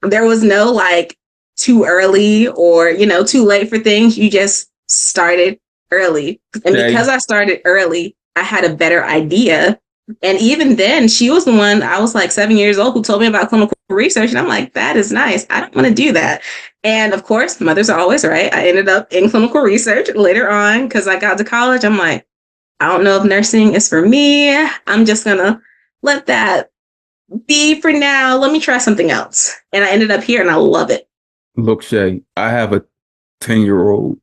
there was no like too early or, too late for things. You just started early. And because I started early, I had a better idea. And even then, she was the one, I was like 7 years old, who told me about clinical research. And I'm like, that is nice. I don't want to do that. And of course, mothers are always right. I ended up in clinical research later on because I got to college. I'm like, I don't know if nursing is for me. I'm just going to let that be for now. Let me try something else. And I ended up here and I love it. Look, Shay, I have a 10-year-old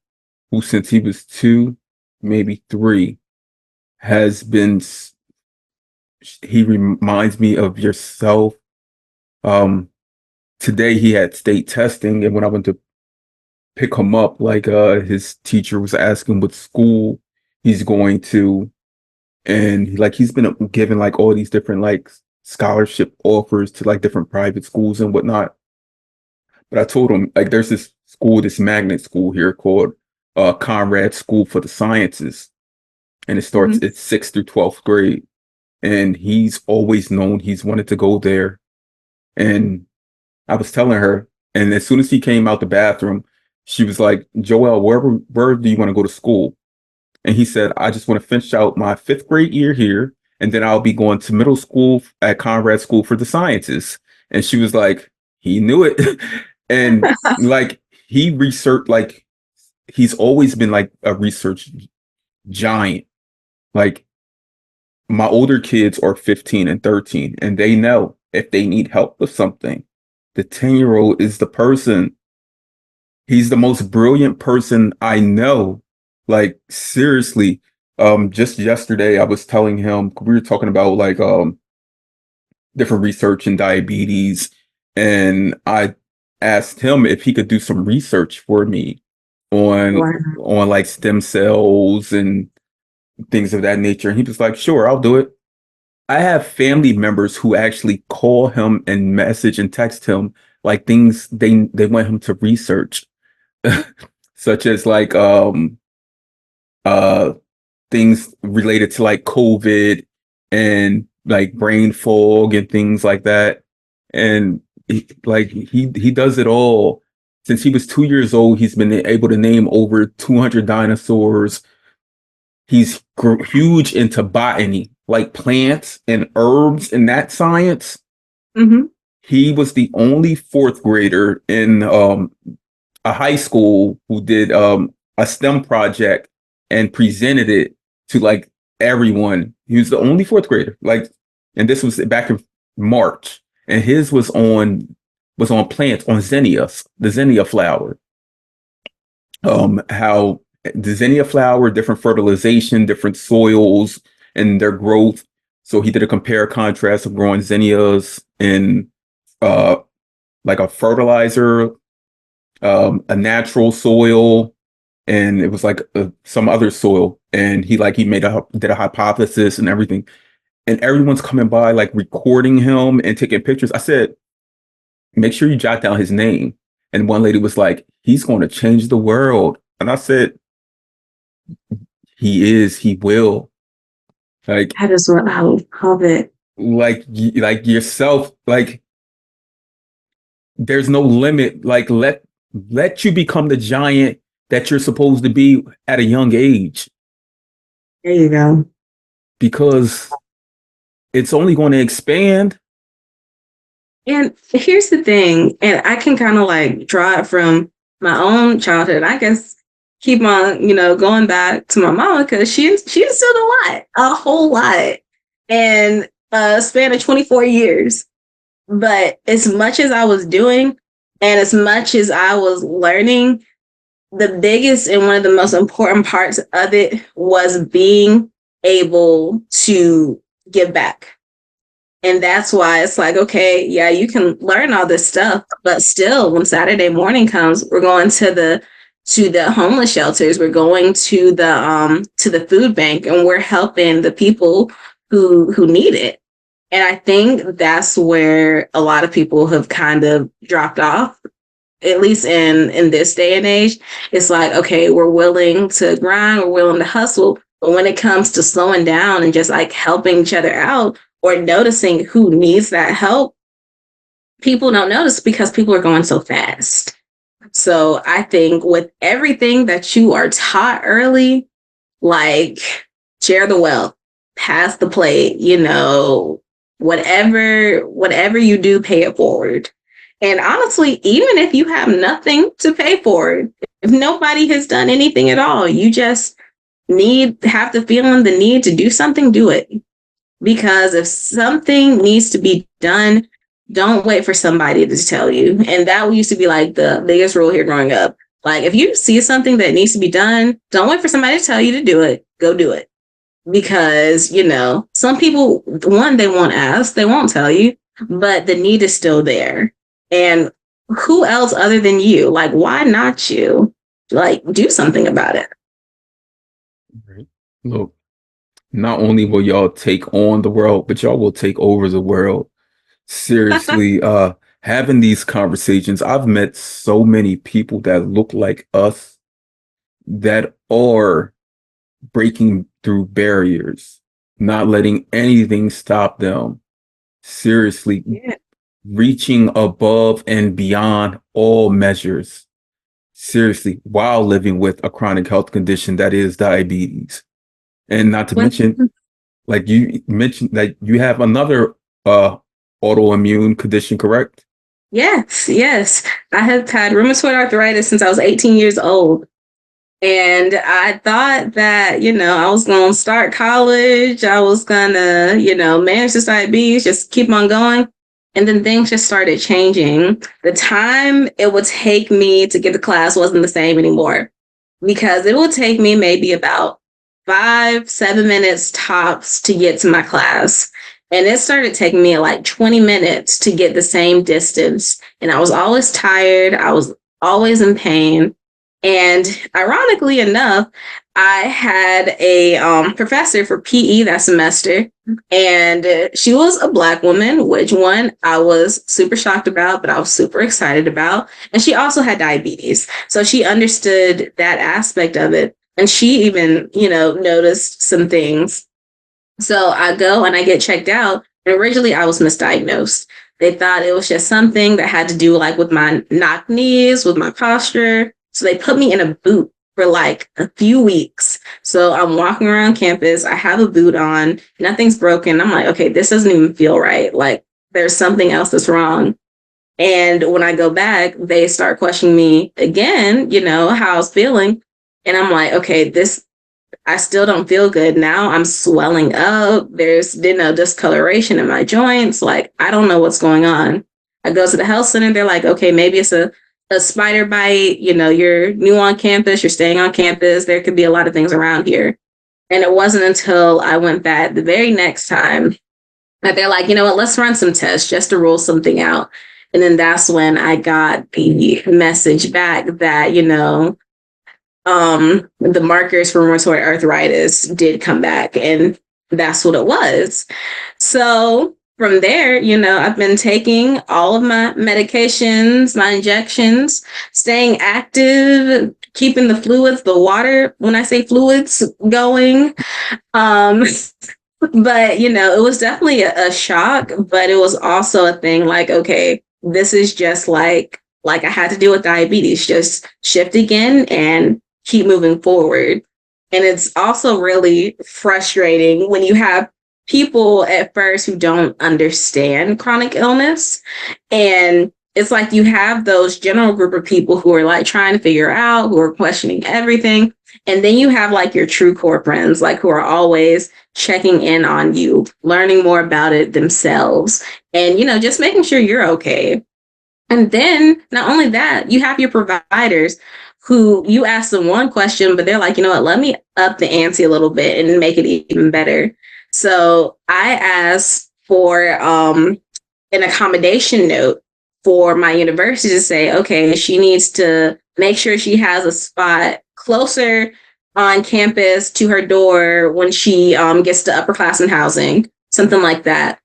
who, since he was 2, maybe 3, he reminds me of yourself. Today he had state testing, and when I went to pick him up, his teacher was asking what school he's going to, and he's been given like all these different scholarship offers to like different private schools and whatnot. But I told him there's this school, this magnet school here called Conrad School for the Sciences, and it starts at 6th through 12th grade. And he's always known he's wanted to go there. And I was telling her, and as soon as he came out the bathroom, she was like, Joel, where do you want to go to school? And he said, I just want to finish out my 5th grade year here, and then I'll be going to middle school at Conrad School for the Sciences. And she was like, he knew it. And he researched, he's always been like a research giant. My older kids are 15 and 13, and they know if they need help with something, the 10-year-old is the person. He's the most brilliant person I know. Seriously, just yesterday I was telling him, we were talking about different research in diabetes, and I asked him if he could do some research for me on stem cells and things of that nature. And he was like, sure, I'll do it. I have family members who actually call him and message and text him things they want him to research, such as things related to COVID and brain fog and things like that. And he does it all since he was 2 years old, he's been able to name over 200 dinosaurs. He's huge into botany, like plants and herbs and that science. Mm-hmm. He was the only fourth grader in a high school who did a STEM project and presented it to like everyone. He was the only fourth grader. Like, and this was back in March, and his was on plants, on zinnias, the zinnia flower. How the zinnia flower, different fertilization, different soils, and their growth. So he did a compare contrast of growing zinnias in like a fertilizer, a natural soil, and it was like some other soil. And he did a hypothesis and everything. And everyone's coming by, like recording him and taking pictures. I said, make sure you jot down his name. And one lady was like, he's going to change the world. And I said, he will. Like, That is what I love it. like yourself, like there's no limit. Like let you become the giant that you're supposed to be at a young age. There you go. Because it's only going to expand. And here's the thing, and I can kind of like draw it from my own childhood. I guess keep on, going back to my mama, because she instilled a whole lot, and span of 24 years. But as much as I was doing, and as much as I was learning, the biggest and one of the most important parts of it was being able to give back. And that's why it's like, okay, yeah, you can learn all this stuff, but still, when Saturday morning comes, we're going to the homeless shelters, we're going to the food bank, and we're helping the people who need it. And I think that's where a lot of people have kind of dropped off, at least in this day and age. It's like, okay, we're willing to grind, we're willing to hustle, but when it comes to slowing down and just like helping each other out, or noticing who needs that help, people don't notice because people are going so fast. So I think with everything that you are taught early, like share the wealth, pass the plate, whatever you do, pay it forward. And honestly, even if you have nothing to pay forward, if nobody has done anything at all, you just have the feeling, the need to do something, do it. Because if something needs to be done, don't wait for somebody to tell you. And that used to be like the biggest rule here growing up. Like, if you see something that needs to be done, don't wait for somebody to tell you to do it. Go do it. Because, some people, one, they won't ask, they won't tell you, but the need is still there. And who else other than you? Like, why not you? Like, do something about it. Right. Look, not only will y'all take on the world, but y'all will take over the world. Seriously, having these conversations, I've met so many people that look like us that are breaking through barriers, not letting anything stop them. Seriously, reaching above and beyond all measures. Seriously, while living with a chronic health condition that is diabetes. And not to mention, like you mentioned, that you have another autoimmune condition, correct? Yes. I have had rheumatoid arthritis since I was 18 years old. And I thought that, I was going to start college. I was going to, manage this diabetes, just keep on going. And then things just started changing. The time it would take me to get to class wasn't the same anymore, because it would take me maybe about 5-7 minutes tops to get to my class. And it started taking me like 20 minutes to get the same distance. And I was always tired. I was always in pain. And ironically enough, I had a professor for PE that semester, and she was a Black woman, which one I was super shocked about, but I was super excited about. And she also had diabetes. So she understood that aspect of it. And she even, noticed some things. So I go and I get checked out. And originally I was misdiagnosed. They thought it was just something that had to do like with my knock knees, with my posture. So they put me in a boot for like a few weeks. So I'm walking around campus. I have a boot on. Nothing's broken. I'm like, okay, this doesn't even feel right. Like there's something else that's wrong. And when I go back, they start questioning me again, how I was feeling. And I'm like, okay, I still don't feel good. Now I'm swelling up. There's discoloration in my joints. Like, I don't know what's going on. I go to the health center. They're like, okay, maybe it's a spider bite. You're new on campus. You're staying on campus. There could be a lot of things around here. And it wasn't until I went back the very next time that they're like, you know what, let's run some tests just to rule something out. And then that's when I got the message back that, the markers for rheumatoid arthritis did come back, and that's what it was. So from there, I've been taking all of my medications, my injections, staying active, keeping the fluids, the water, when I say fluids, going. But, it was definitely a shock, but it was also a thing like, okay, this is just like I had to deal with diabetes, just shift again and keep moving forward. And it's also really frustrating when you have people at first who don't understand chronic illness. And it's like you have those general group of people who are like trying to figure out, who are questioning everything. And then you have like your true core friends, like who are always checking in on you, learning more about it themselves, and, just making sure you're okay. And then not only that, you have your providers who you ask them one question, but they're like, you know what, let me up the ante a little bit and make it even better. So I asked for an accommodation note for my university to say, okay, she needs to make sure she has a spot closer on campus to her door when she gets to upperclassmen housing, something like that.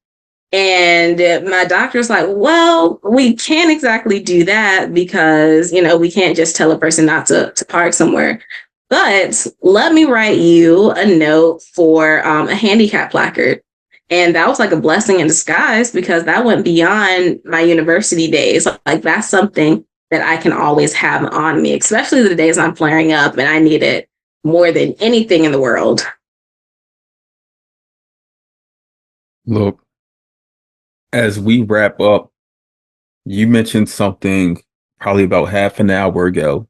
And my doctor's like, well, we can't exactly do that because, we can't just tell a person not to park somewhere. But let me write you a note for a handicap placard. And that was like a blessing in disguise because that went beyond my university days. Like that's something that I can always have on me, especially the days I'm flaring up and I need it more than anything in the world. Look, as we wrap up, you mentioned something probably about half an hour ago.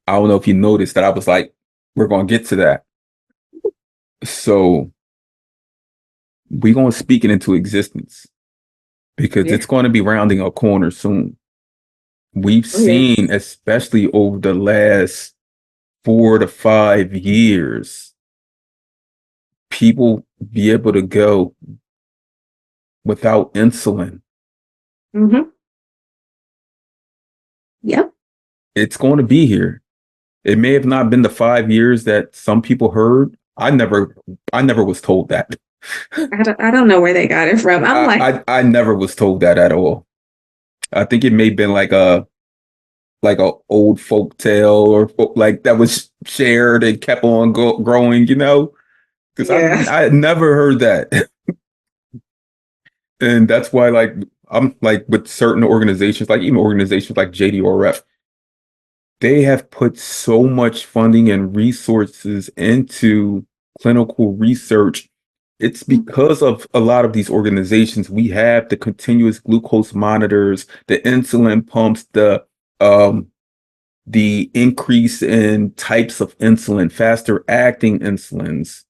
I don't know if you noticed that I was like, we're going to get to that. So we're going to speak it into existence because it's going to be rounding a corner soon. We've seen, especially over the last 4 to 5 years, people be able to go without insulin. Mm-hmm. Yep. It's going to be here. It may have not been the 5 years that some people heard. I never was told that. I don't know where they got it from. I never was told that at all. I think it may have been like a old folk tale or like that was shared and kept on growing, because I never heard that. And that's why, like, I'm like with certain organizations, like even organizations like JDRF, they have put so much funding and resources into clinical research. It's because of a lot of these organizations. We have the continuous glucose monitors, the insulin pumps, the increase in types of insulin, faster acting insulins.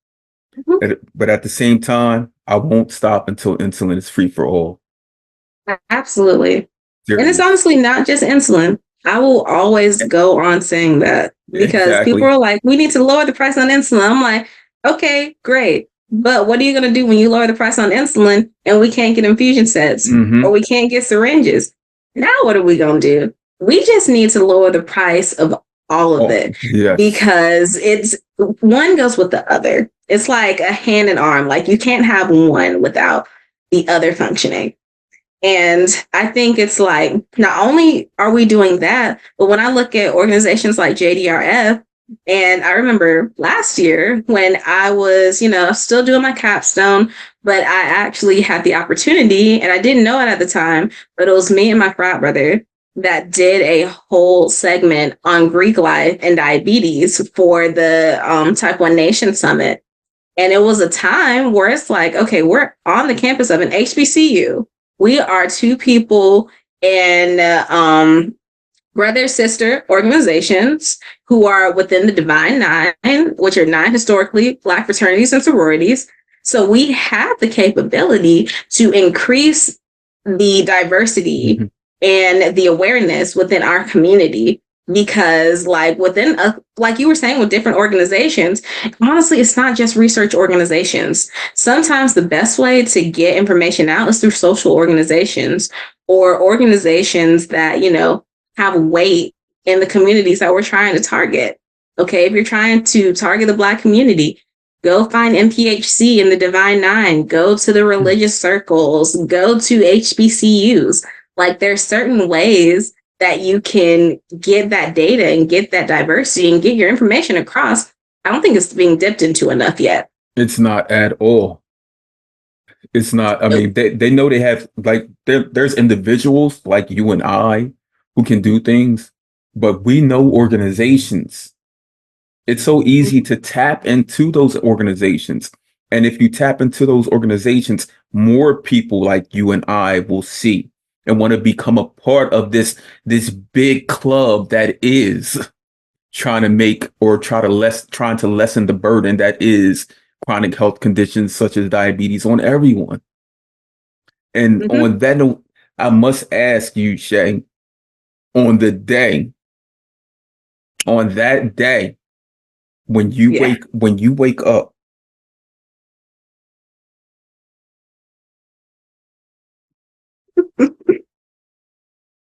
Mm-hmm. But at the same time, I won't stop until insulin is free for all. Absolutely. And it's honestly not just insulin. I will always go on saying that because people are like, we need to lower the price on insulin. I'm like, okay, great. But what are you going to do when you lower the price on insulin and we can't get infusion sets or we can't get syringes? Now what are we going to do? We just need to lower the price of all of it because it's one goes with the other. It's like a hand and arm. Like you can't have one without the other functioning. And I think it's like, not only are we doing that, but when I look at organizations like JDRF, And I remember last year when I was, still doing my capstone, but I actually had the opportunity, and I didn't know it at the time, but it was me and my frat brother that did a whole segment on Greek life and diabetes for the Type 1 Nation Summit. And it was a time where it's like, okay, we're on the campus of an HBCU. We are two people in brother sister organizations who are within the Divine Nine, which are 9 historically Black fraternities and sororities. So we have the capability to increase the diversity and the awareness within our community, because like like you were saying, with different organizations, honestly, it's not just research organizations. Sometimes the best way to get information out is through social organizations or organizations that have weight in the communities that we're trying to target. Okay, if you're trying to target the Black community, go find MPHC in the Divine Nine, go to the religious circles, go to HBCUs. Like, there's certain ways that you can get that data and get that diversity and get your information across. I don't think it's being dipped into enough yet. It's not at all. It's not. I mean, they know they have, like, there's individuals like you and I who can do things, but we know organizations. It's so easy to tap into those organizations. And if you tap into those organizations, more people like you and I will see and want to become a part of this big club that is trying to lessen the burden that is chronic health conditions such as diabetes on everyone. And on that note, I must ask you, Shay, on that day, when you wake up,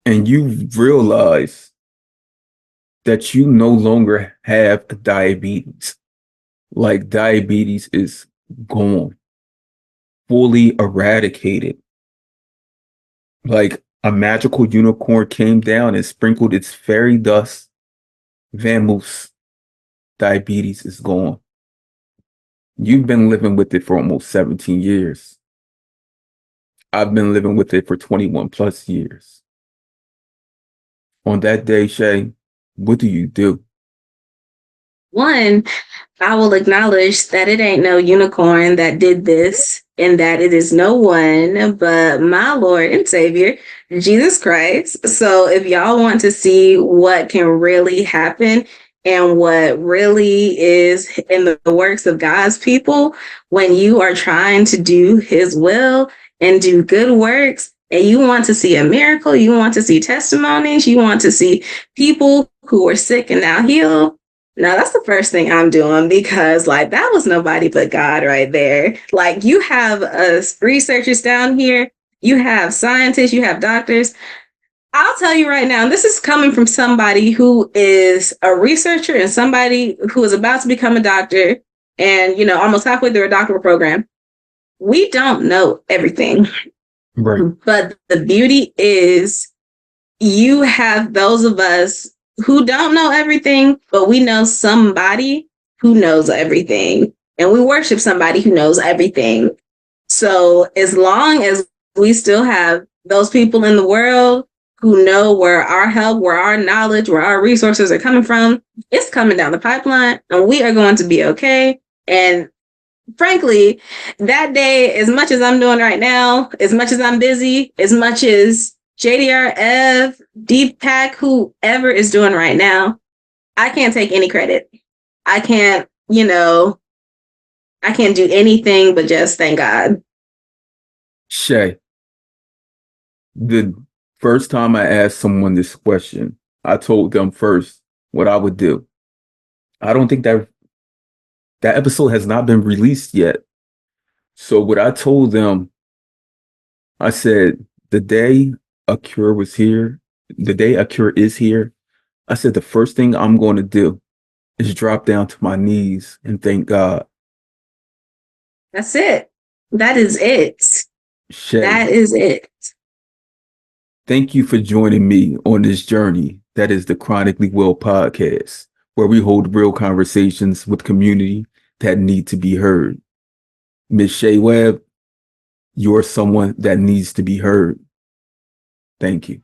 and you realize that you no longer have diabetes, like diabetes is gone, fully eradicated, like a magical unicorn came down and sprinkled its fairy dust, vamoose, diabetes is gone. You've been living with it for almost 17 years. I've been living with it for 21 plus years. On that day, Shay, what do you do? One, I will acknowledge that it ain't no unicorn that did this, and that it is no one but my Lord and Savior, Jesus Christ. So if y'all want to see what can really happen and what really is in the works of God's people, when you are trying to do his will and do good works, and you want to see a miracle, you want to see testimonies, you want to see people who are sick and now healed, now that's the first thing I'm doing, because like that was nobody but God right there. Like, you have researchers down here, you have scientists, you have doctors. I'll tell you right now, this is coming from somebody who is a researcher and somebody who is about to become a doctor and, almost halfway through a doctoral program. We don't know everything. Right. But the beauty is you have those of us who don't know everything, but we know somebody who knows everything. And we worship somebody who knows everything. So as long as we still have those people in the world who know where our help, where our knowledge, where our resources are coming from, it's coming down the pipeline and we are going to be okay. And frankly, that day, as much as I'm doing right now, as much as I'm busy, as much as JDR, Ev, Deepak, whoever is doing right now, I can't take any credit. I can't do anything but just thank God. Shay, the first time I asked someone this question, I told them first what I would do. I don't think that episode has not been released yet. So what I told them, I said, the day a cure is here, I said, the first thing I'm going to do is drop down to my knees and thank God. That's it. That is it. Shay, that is it. Thank you for joining me on this journey that is the Chronically Well podcast, where we hold real conversations with community that need to be heard. Ms. Shay Webb, you're someone that needs to be heard. Thank you.